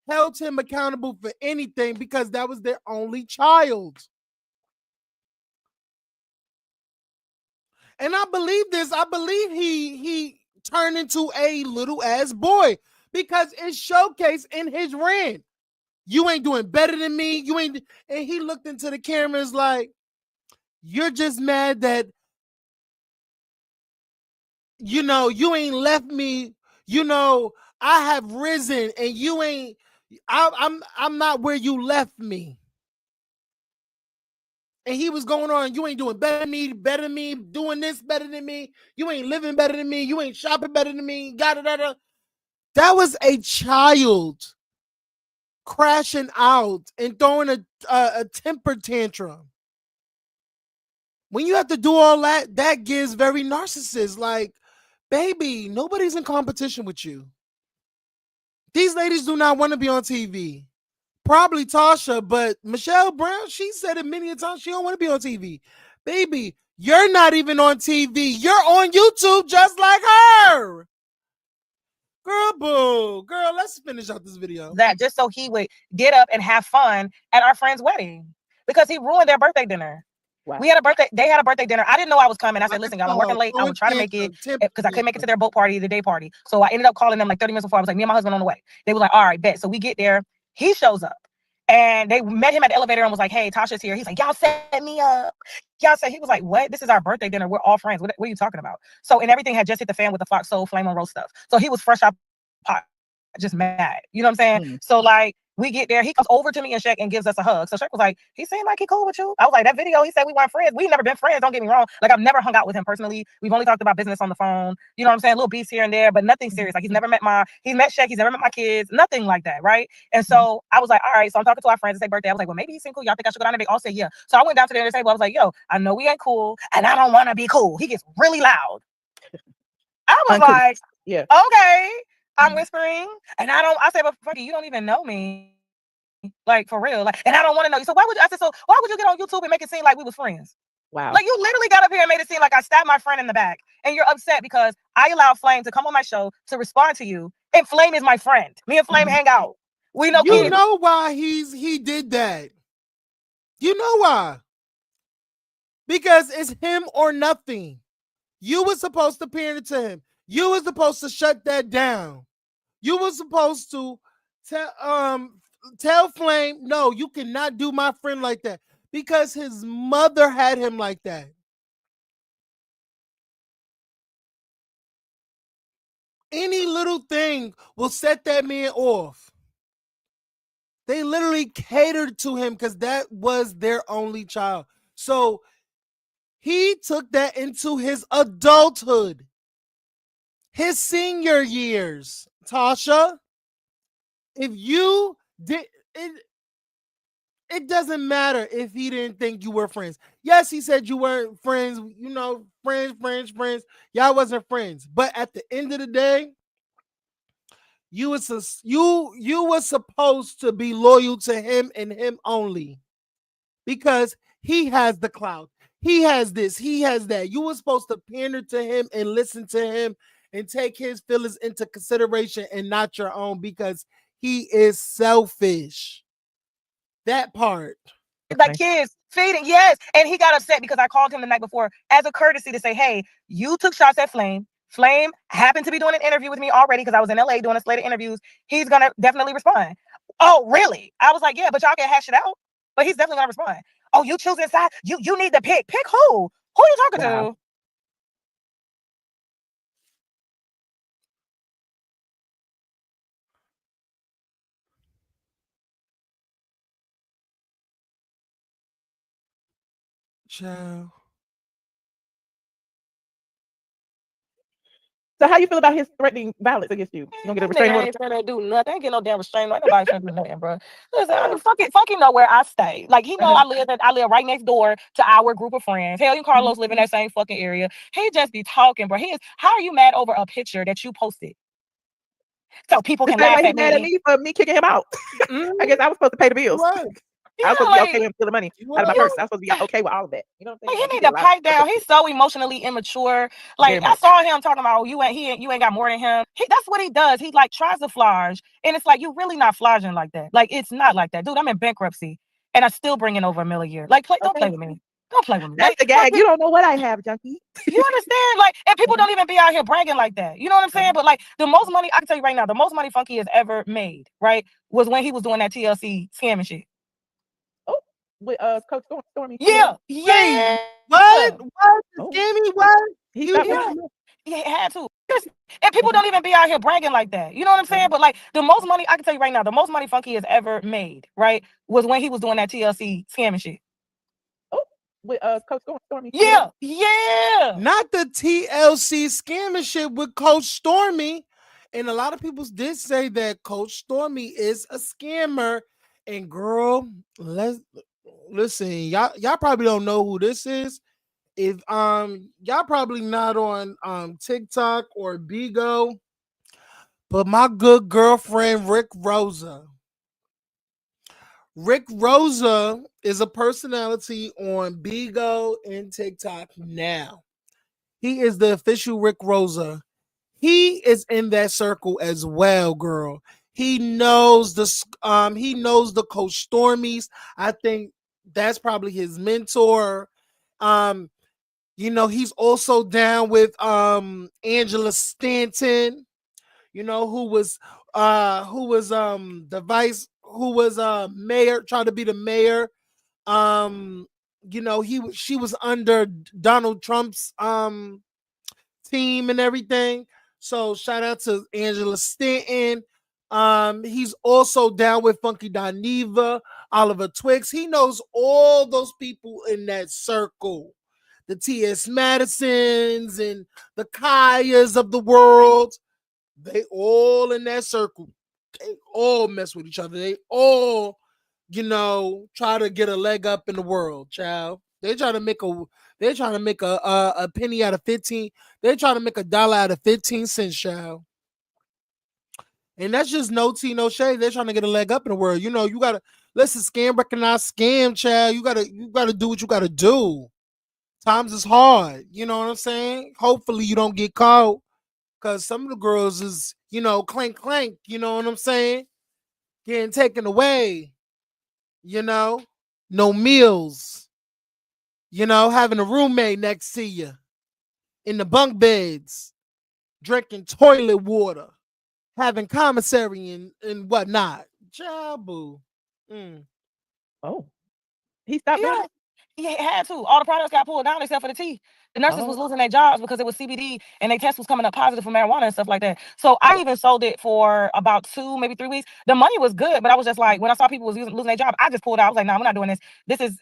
held him accountable for anything because that was their only child. And I believe this. I believe he turned into a little ass boy because it's showcased in his rant. You ain't doing better than me. You ain't. And he looked into the cameras like, you're just mad that, you ain't left me. I have risen and you ain't. I'm not where you left me. And he was going on, you ain't doing better than me, doing this better than me. You ain't living better than me. You ain't shopping better than me. That was a child crashing out and throwing a temper tantrum. When you have to do all that, that gives very narcissist. Like, baby, nobody's in competition with you. These ladies do not want to be on TV. Probably Tasha, but Michelle Brown, she said it many times. She don't want to be on TV. Baby, you're not even on TV. You're on YouTube just like her. Girl, boo. Girl, let's finish out this video. That just so he would get up and have fun at our friend's wedding because he ruined their birthday dinner. Wow. They had a birthday dinner. I didn't know I was coming. I said, listen, y'all, I'm working late. I would try to make it because I couldn't make it to their boat party, the day party. So I ended up calling them like 30 minutes before. I was like, me and my husband on the way. They were like, all right, bet. So we get there. He shows up. And they met him at the elevator and was like, hey, Tasha's here. He's like, y'all set me up. He was like, what? This is our birthday dinner. We're all friends. What are you talking about? So, and everything had just hit the fan with the Fox Soul Flame on Roast stuff. So he was fresh out pot, just mad. You know what I'm saying? So like, we get there, he comes over to me and Shaq and gives us a hug. So Shaq was like, he seemed like he cool with you. I was like, that video, he said we weren't friends. We've never been friends, don't get me wrong. Like, I've never hung out with him personally. We've only talked about business on the phone. You know what I'm saying? Little beefs here and there, but nothing serious. Like, he's met Shaq, he's never met my kids, nothing like that, right? And so I was like, all right. So I'm talking to our friends, it's their birthday. I was like, well, maybe he seemed cool. Y'all think I should go down? And they all say, yeah. So I went down to the other table. I was like, yo, I know we ain't cool, and I don't want to be cool. He gets really loud. I was like, yeah, okay. I'm whispering, and I said, but fuck you don't even know me. Like, for real. Like, and I don't want to know you. So why would you get on YouTube and make it seem like we was friends? Wow. Like, you literally got up here and made it seem like I stabbed my friend in the back, and you're upset because I allowed Flame to come on my show to respond to you, and Flame is my friend. Me and Flame hang out. We know. You know why he did that? You know why? Because it's him or nothing. You were supposed to pander to him. You were supposed to shut that down. You were supposed to tell Flame, no, you cannot do my friend like that, because his mother had him like that. Any little thing will set that man off. They literally catered to him because that was their only child. So he took that into his adulthood, his senior years. Tasha, if you did it doesn't matter if he didn't think you were friends. Yes, he said you weren't friends, friends. Y'all wasn't friends. But at the end of the day, you were supposed to be loyal to him and him only, because he has the clout. He has this, he has that. You were supposed to pander to him and listen to him and take his feelings into consideration and not your own, because he is selfish. That part. Like, kids feeding, yes. And he got upset because I called him the night before as a courtesy to say, hey, you took shots at Flame. Flame happened to be doing an interview with me already because I was in LA doing a slate of interviews. He's gonna definitely respond. Oh, really? I was like, yeah, but y'all can hash it out. But he's definitely gonna respond. Oh, you choose inside. You need to pick. Pick who? Who are you talking to? Ciao. So how you feel about his threatening violence against you? You gonna get a restraining order? Ain't finna do nothing. Ain't get no damn restraining order. Nobody finna do nothing, bro. Listen, I mean, fuck him know where I stay. Like he know I live right next door to our group of friends. Hell, you Carlos live in that same fucking area. He just be talking, bro. How are you mad over a picture that you posted? So people The can same laugh way he at mad at me. me for me kicking him out. I guess I was supposed to pay the bills. Right. I was supposed to be like, okay with him stealing money You out of my were. purse. I was supposed to be okay with all of that. You know what I'm Like, saying? he need to pipe down. He's so emotionally immature. Very Like I much. saw him talking about, oh, you ain't got more than him. That's what he does. He like tries to flage, and it's like you really not flaging like that. Like it's not like that, dude. I'm in bankruptcy, and I'm still bringing over $1 million a year. Like, don't play with me. Don't play with me. That's Like, the gag. You don't know what I have, junkie. you understand? Like, and people don't even be out here bragging like that. You know what I'm saying? But like, the most money I can tell you right now, the most money Funky has ever made, right, was when he was doing that TLC scamming shit. Oh, with Coach Stormy. Yeah. What? Scammy? What? He stopped Yeah. making Yeah, it had to. And people don't even be out here bragging like that. You know what I'm saying? But like the most money, I can tell you right now, the most money Funky has ever made, right, was when he was doing that TLC scamming shit. Oh, with Coach Stormy. Yeah. Not the TLC scamming shit with Coach Stormy. And a lot of people did say that Coach Stormy is a scammer. And girl, listen, y'all probably don't know who this is. If y'all probably not on TikTok or Bigo, but my good girlfriend Rick Rosa. Rick Rosa is a personality on Bigo and TikTok now. He is the official Rick Rosa. He is in that circle as well, girl. He knows the Coach Stormies. I think that's probably his mentor. He's also down with Angela Stanton, who was the vice, who was mayor, trying to be the mayor. She was under Donald Trump's team and everything. So shout out to Angela Stanton. He's also down with Funky Dineva, Oliver Twix. He knows all those people in that circle. The T.S. Madisons and the Kayas of the world. They all in that circle. They all mess with each other. They all, try to get a leg up in the world, child. They're trying to make a penny out of 15. They're trying to make $1 out of 15 cents, child. And that's just no tea, no shade. They're trying to get a leg up in the world. You gotta listen, scam, recognize scam, child. You gotta do what you gotta do. Times is hard. You know what I'm saying? Hopefully you don't get caught. Cause some of the girls is, clank, clank, you know what I'm saying? Getting taken away, no meals, having a roommate next to you in the bunk beds, drinking toilet water, having commissary and whatnot. Jabu. Oh, he stopped doing it? Yeah, it had to. All the products got pulled down except for the tea. The nurses was losing their jobs because it was CBD and their test was coming up positive for marijuana and stuff like that. So I even sold it for about 2, maybe 3 weeks. The money was good, but I was just like, when I saw people was losing their job, I just pulled out. I was like, nah, we're not doing this.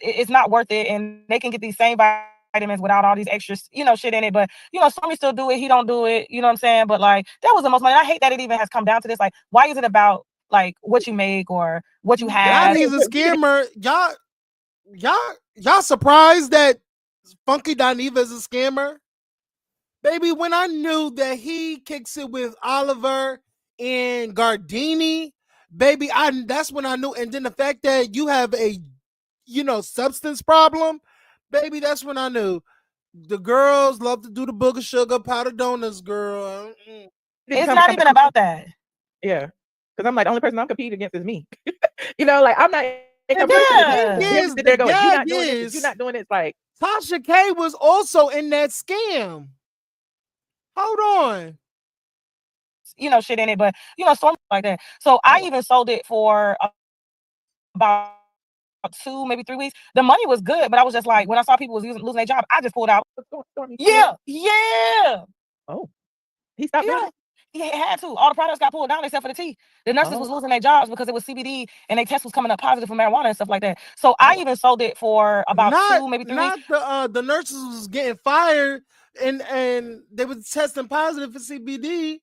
It's not worth it. And they can get these same vitamins without all these extra, shit in it. But, some still do it. He don't do it. You know what I'm saying? But like, that was the most money. I hate that it even has come down to this. Like, why is it about like what you make or what you have? God, he's a scammer. Y'all surprised that Funky Dineva is a scammer? Baby, when I knew that he kicks it with Oliver and Gardini, baby, that's when I knew. And then the fact that you have a, substance problem, baby, that's when I knew. The girls love to do the booger sugar powder donuts, girl. It's not even about that. Yeah. Because I'm like, the only person I'm competing against is me. Like I'm not You're not doing it. It's like Tasha K was also in that scam. Hold on. Shit in it, but something like that. So I even sold it for about 2, maybe 3 weeks. The money was good, but I was just like, when I saw people was losing their job, I just pulled out. Yeah. Oh, he stopped doing it? Yeah, it had to. All the products got pulled down except for the tea. The nurses was losing their jobs because it was CBD and their test was coming up positive for marijuana and stuff like that. So I even sold it for about 2, maybe 3 weeks. Not the nurses was getting fired. and they was testing positive for CBD,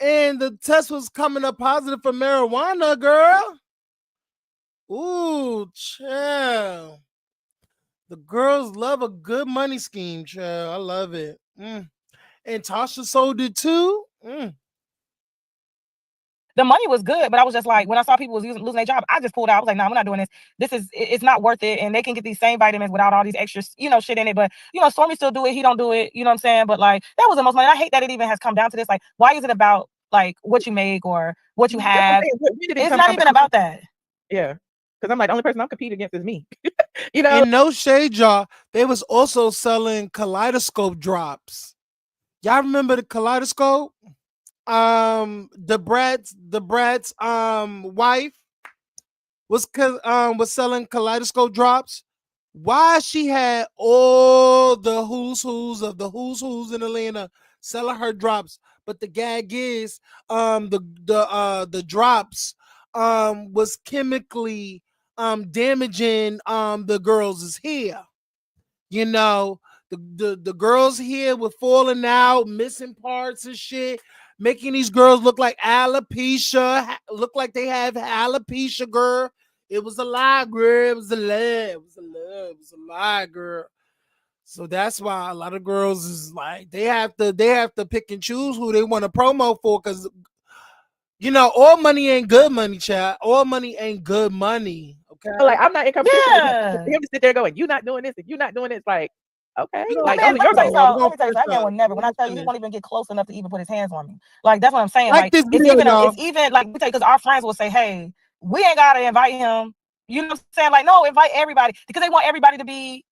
and the test was coming up positive for marijuana, girl. Ooh, chill. The girls love a good money scheme, child. I love it. And Tasha sold it too. The money was good, but I was just like, when I saw people was losing their job, I just pulled out. I was like, nah, we're not doing this. It's not worth it. And they can get these same vitamins without all these extra, shit in it. But, Stormy still do it. He don't do it. You know what I'm saying? But like, that was the most money. I hate that it even has come down to this. Like, why is it about like what you make or what you have? It's not even about that. Yeah. Because I'm like, the only person I'm competing against is me. And no shade, y'all. They was also selling kaleidoscope drops. Y'all remember the kaleidoscope? The Brat's wife was selling kaleidoscope drops. Why she had all the who's who's in Atlanta selling her drops, but the gag is the drops was chemically damaging the girls' hair. The girls' hair were falling out, missing parts and shit, making these girls look like alopecia, look like they have alopecia, girl. It was a lie, girl. It was a lie. It was a lie. It was a lie, girl. So that's why a lot of girls is like they have to pick and choose who they want to promo for, because all money ain't good money, child. All money ain't good money. Okay. Like, I'm not in competition with him to sit there going, you're not doing this and you're not doing this. Like, okay. Like, let me tell you something. I When I tell you, he won't even get close enough to even put his hands on me. Like, that's what I'm saying. Like, it's even like, because our friends will say, hey, we ain't gotta invite him. You know what I'm saying? Like, no, invite everybody, because they want everybody to be,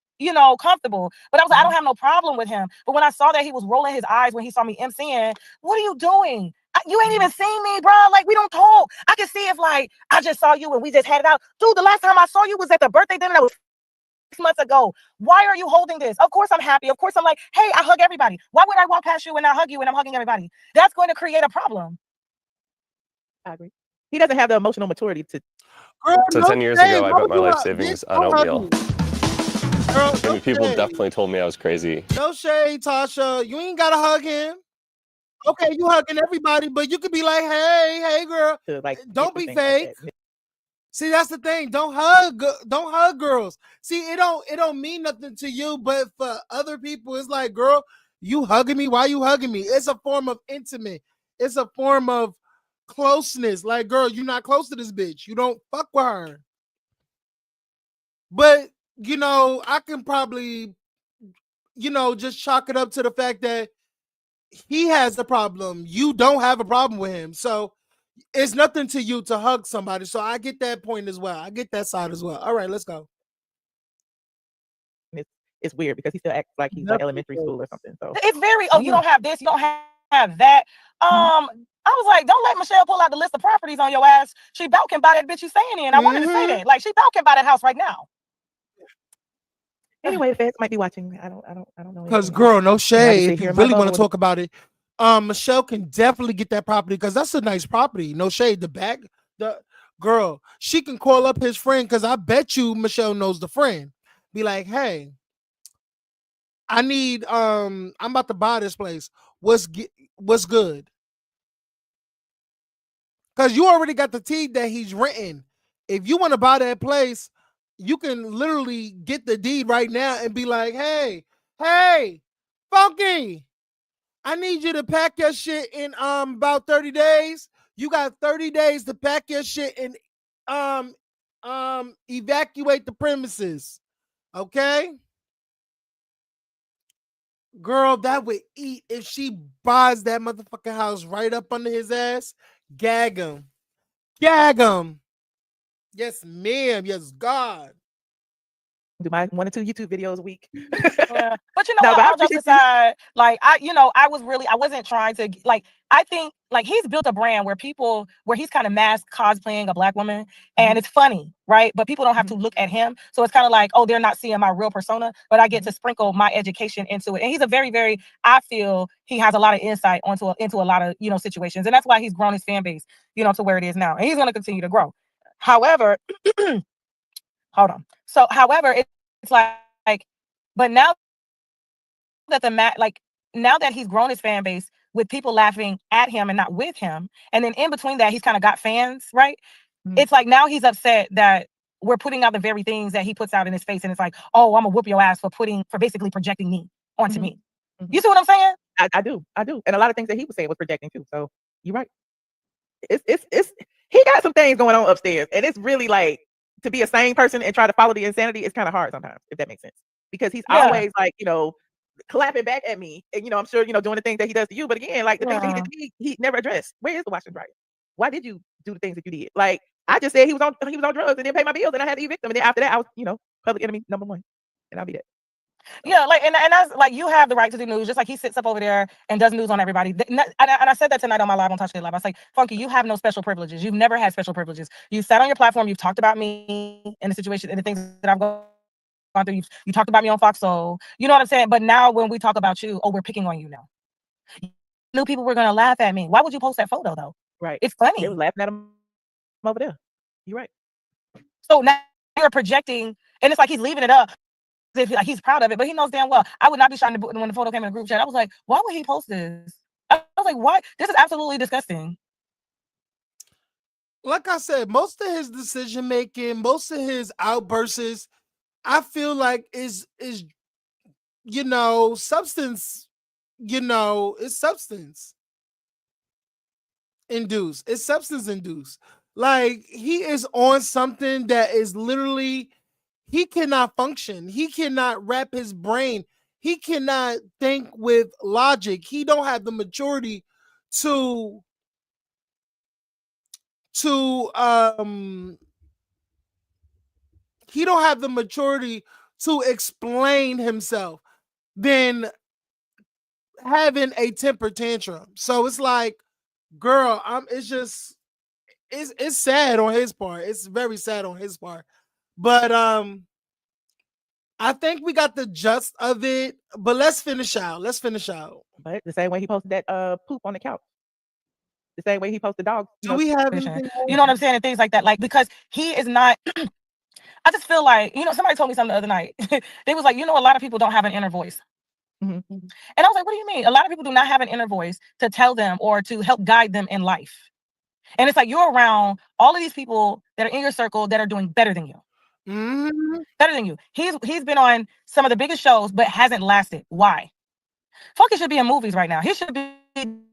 comfortable. But I was like, I don't have no problem with him. But when I saw that he was rolling his eyes when he saw me emceeing, what are you doing? You ain't even seen me, bro. Like, we don't talk. I can see if, like, I just saw you and we just had it out. Dude, the last time I saw you was at the birthday dinner that was 6 months ago. Why are you holding this? Of course I'm happy. Of course I'm like, hey, I hug everybody. Why would I walk past you and not hug you when I'm hugging everybody? That's going to create a problem. I agree. He doesn't have the emotional maturity to. So 10 years ago, I bet my life savings on oatmeal. People definitely told me I was crazy. No shade, Tasha. You ain't gotta hug him. Okay, you hugging everybody, but you could be like, hey, girl. Like, don't be fake. See, that's the thing. Don't hug girls. See, it don't mean nothing to you, but for other people, it's like, girl, you hugging me? Why you hugging me? It's a form of intimate. It's a form of closeness. Like, girl, you're not close to this bitch. You don't fuck with her. But I can probably, just chalk it up to the fact that he has a problem. You don't have a problem with him. So it's nothing to you to hug somebody. So I get that point as well. I get that side as well. All right, let's go. It's weird because he still acts like he's like elementary school or something. So it's very, you don't have this, you don't have that. I was like, don't let Michelle pull out the list of properties on your ass. She about can buy that bitch you staying in. I wanted to say that. Like, she about can buy that house right now. Anyway, fans might be watching. I don't know. Because, girl, no shade. If you really want to talk about it, Michelle can definitely get that property because that's a nice property. No shade. The girl, she can call up his friend, because I bet you Michelle knows the friend. Be like, hey, I need I'm about to buy this place. What's good? Because you already got the tea that he's renting. If you want to buy that place, you can literally get the deed right now and be like, hey, Funky, I need you to pack your shit in about 30 days. You got 30 days to pack your shit and evacuate the premises. Okay? Girl, that would eat if she buys that motherfucking house right up under his ass. Gag him. Yes, ma'am. Yes, God. Do my 1 or 2 YouTube videos a week. Yeah. But what? I'll just decide. Like, I wasn't trying to, like, I think, like, he's built a brand where he's kind of mask cosplaying a Black woman, and it's funny, right? But people don't have to look at him. So it's kind of like, oh, they're not seeing my real persona, but I get to sprinkle my education into it. And he's a very, very, I feel he has a lot of insight into a lot of, situations. And that's why he's grown his fan base, to where it is now. And he's going to continue to grow. However, hold on. So, however, it's like, but now that now that he's grown his fan base with people laughing at him and not with him, and then in between that he's kind of got fans, right? It's like now he's upset that we're putting out the very things that he puts out in his face, and it's like, oh, I'm gonna whoop your ass for basically projecting me onto me. You see what I'm saying? I do, and a lot of things that he was saying was projecting too. So you're right. It's he got some things going on upstairs, and it's really like to be a sane person and try to follow the insanity. It's kind of hard sometimes, if that makes sense, because he's always like, clapping back at me, and I'm sure doing the things that he does to you. But again, like the things that he did to me, he never addressed. Where is the washer and dryer? Why did you do the things that you did? Like I just said he was on drugs and didn't pay my bills, and I had to evict him. And then after that, I was public enemy number 1, and I'll be that. Yeah, like and that's like you have the right to do news, just like he sits up over there and does news on everybody. And I said that tonight on my live on Tasha Live. I was like, Funky, you have no special privileges. You've never had special privileges. You sat on your platform. You've talked about me and the situation and the things that I've gone through. You talked about me on Fox Soul. You know what I'm saying? But now when we talk about you, we're picking on you now. You knew people were gonna laugh at me. Why would you post that photo though? Right. It's funny. They were laughing at him over there. You're right. So now you're projecting, and it's like he's leaving it up. Like he's proud of it, but he knows damn well I would not be trying to when the photo came in the group chat. I was like, why would he post this? I was like, what? This is absolutely disgusting. Like I said, most of his decision making, most of his outbursts, I feel like is substance, it's substance induced. It's substance induced. Like he is on something that is literally, he cannot function. He cannot wrap his brain. He cannot think with logic. He don't have the maturity to he don't have the maturity to explain himself than having a temper tantrum. So it's like, girl, it's sad on his part. It's very sad on his part. But I think we got the gist of it. But let's finish out. But the same way he posted that poop on the couch. The same way he posted dogs. Do we have anything? You know what I'm saying? And things like that. Like, because he is not I just feel like, somebody told me something the other night. They was like, a lot of people don't have an inner voice. And I was like, what do you mean? A lot of people do not have an inner voice to tell them or to help guide them in life. And it's like you're around all of these people that are in your circle that are doing better than you. Better than you. He's been on some of the biggest shows, but hasn't lasted. Why? Funky should be in movies right now. He should be doing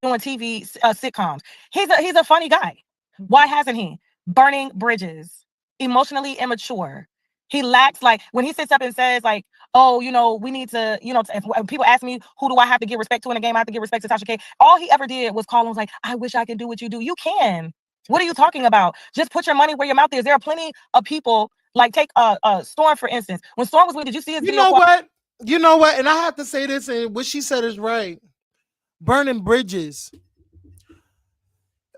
TV sitcoms. He's a funny guy. Why hasn't he? Burning bridges. Emotionally immature. He lacks, like, when he sits up and says, like, oh, we need to, if people ask me who do I have to give respect to in the game, I have to give respect to Tasha K. All he ever did was call him, like, I wish I could do what you do. You can. What are you talking about? Just put your money where your mouth is. There are plenty of people, like, take Storm, for instance. When Storm was with, did you see his video? You know what? And I have to say this, and what she said is right. Burning bridges.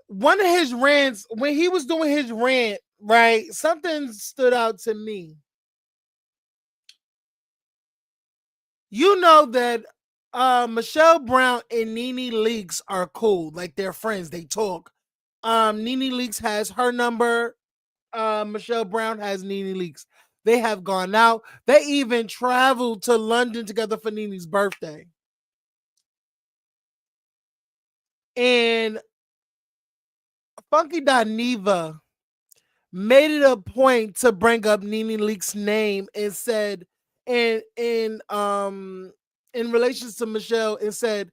One of his rants, when he was doing his rant, right, something stood out to me. You know that Michelle Brown and Nene Leakes are cool. Like, they're friends. They talk. Nene Leakes has her number. Michelle Brown has Nene Leakes. They have gone out. They even traveled to London together for Nene's birthday. And Funky Dineva made it a point to bring up Nene Leakes' name and said, in relations to Michelle, and said,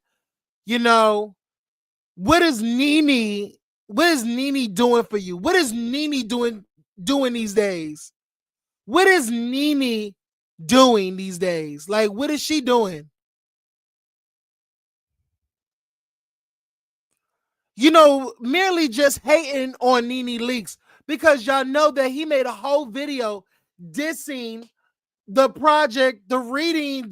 what is Nene doing for you? What is Nene doing these days? What is Nene doing these days? Like, what is she doing? Merely just hating on Nene Leakes, because y'all know that he made a whole video dissing the project, the reading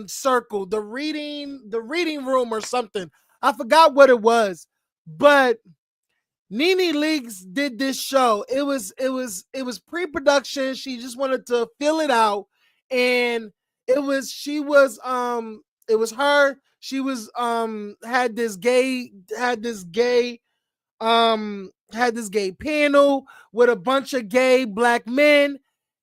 circle, the reading room or something. I forgot what it was, but Nene Leakes did this show. It was pre-production. She just wanted to fill it out, and it was her. She was had this gay panel with a bunch of gay black men,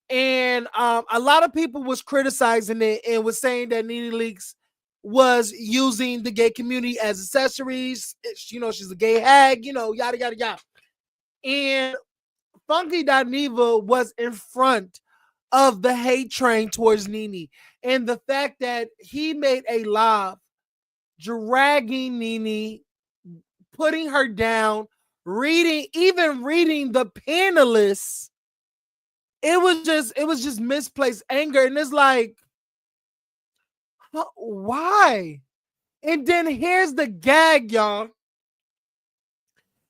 And a lot of people was criticizing it and was saying that Nene Leakes was using the gay community as accessories. You know, she's a gay hag, you know, yada, yada, yada. And Funky Dineva was in front of the hate train towards Nene. And the fact that he made a live dragging Nene, putting her down, even reading the panelists, it was just misplaced anger. And it's like, why? And then here's the gag, y'all.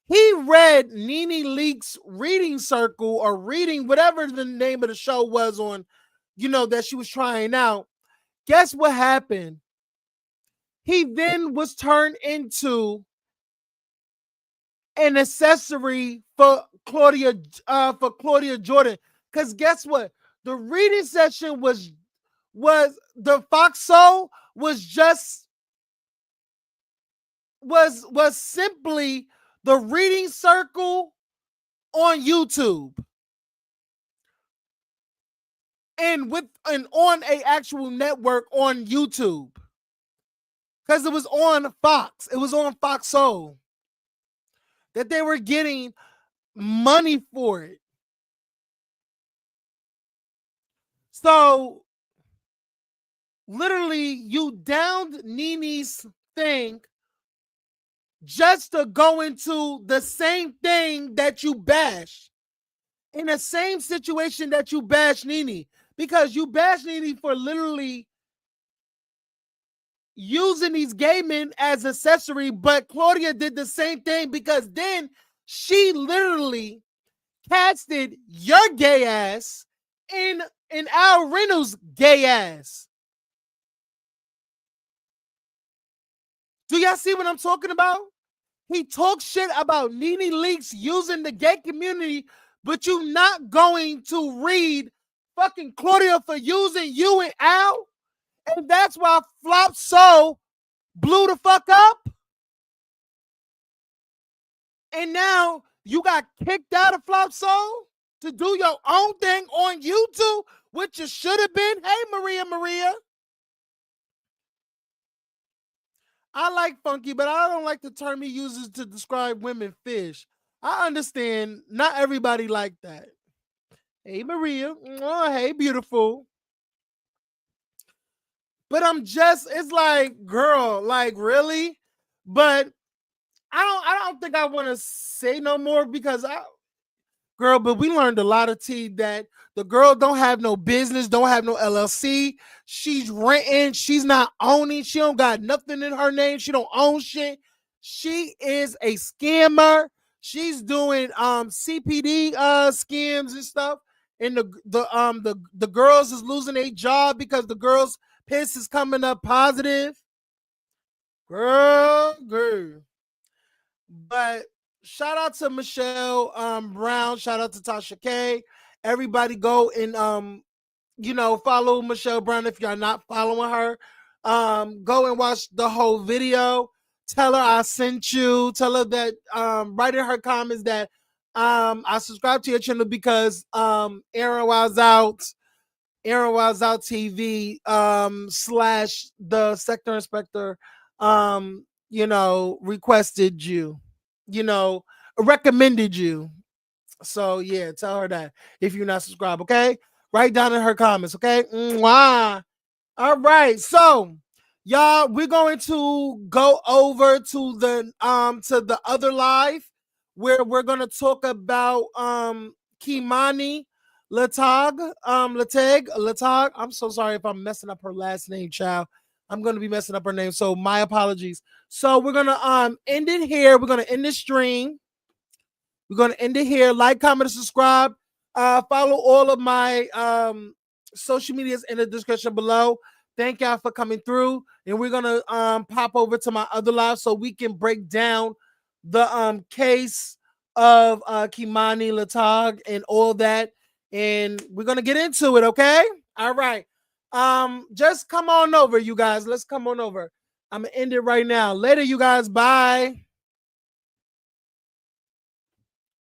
He read Nene Leakes' reading circle or reading, whatever the name of the show was on, you know, that she was trying out. Guess what happened? He then was turned into an accessory for Claudia Jordan. Because guess what? The reading session was the Fox Soul was simply the reading circle on YouTube. And on a actual network on YouTube. Because it was on Fox. It was on Fox Soul. That they were getting money for it. So literally you downed Nene's thing just to go into the same thing that you bash. In the same situation that you bash Nene. Because you bash Nene for literally using these gay men as accessory, but Claudia did the same thing because then she literally casted your gay ass in Al Reynolds' gay ass. Do y'all see what I'm talking about? He talks shit about Nene Leakes using the gay community, but you not going to read fucking Claudia for using you and Al? And that's why Flop Soul blew the fuck up? And now you got kicked out of Flop Soul to do your own thing on YouTube, which you should have been. Hey, Maria. I like Funky, but I don't like the term he uses to describe women fish. I understand not everybody like that. Hey, Maria. Oh, hey, beautiful. But it's like, girl, like, really? But I don't think I want to say no more because but we learned a lot of tea that the girl don't have no business, don't have no LLC. She's renting. She's not owning. She don't got nothing in her name. She don't own shit. She is a scammer. She's doing CPD scams and stuff. And the girls is losing their job because the girls' piss is coming up positive. Girl. But shout out to Michelle Brown. Shout out to Tasha K. Everybody go and follow Michelle Brown if you're not following her. Go and watch the whole video. Tell her I sent you. Tell her that write in her comments that I subscribe to your channel because Aaron Wiles Out TV / the Sector Inspector requested you, recommended you. So yeah, tell her that if you're not subscribed, okay? Write down in her comments, okay? Mwah. All right, so y'all, we're going to go over to the other live where we're gonna talk about Kimani Latag. I'm so sorry if I'm messing up her last name, child. I'm going to be messing up her name, so my apologies. So we're going to end it here. We're going to end this stream. We're going to end it here. Like, comment, and subscribe. Follow all of my social medias in the description below. Thank y'all for coming through. And we're going to pop over to my other live so we can break down the case of Kimani Latag and all that. And we're going to get into it, okay? All right. Just come on over, you guys. Let's come on over. I'm gonna end it right now. Later, you guys. Bye.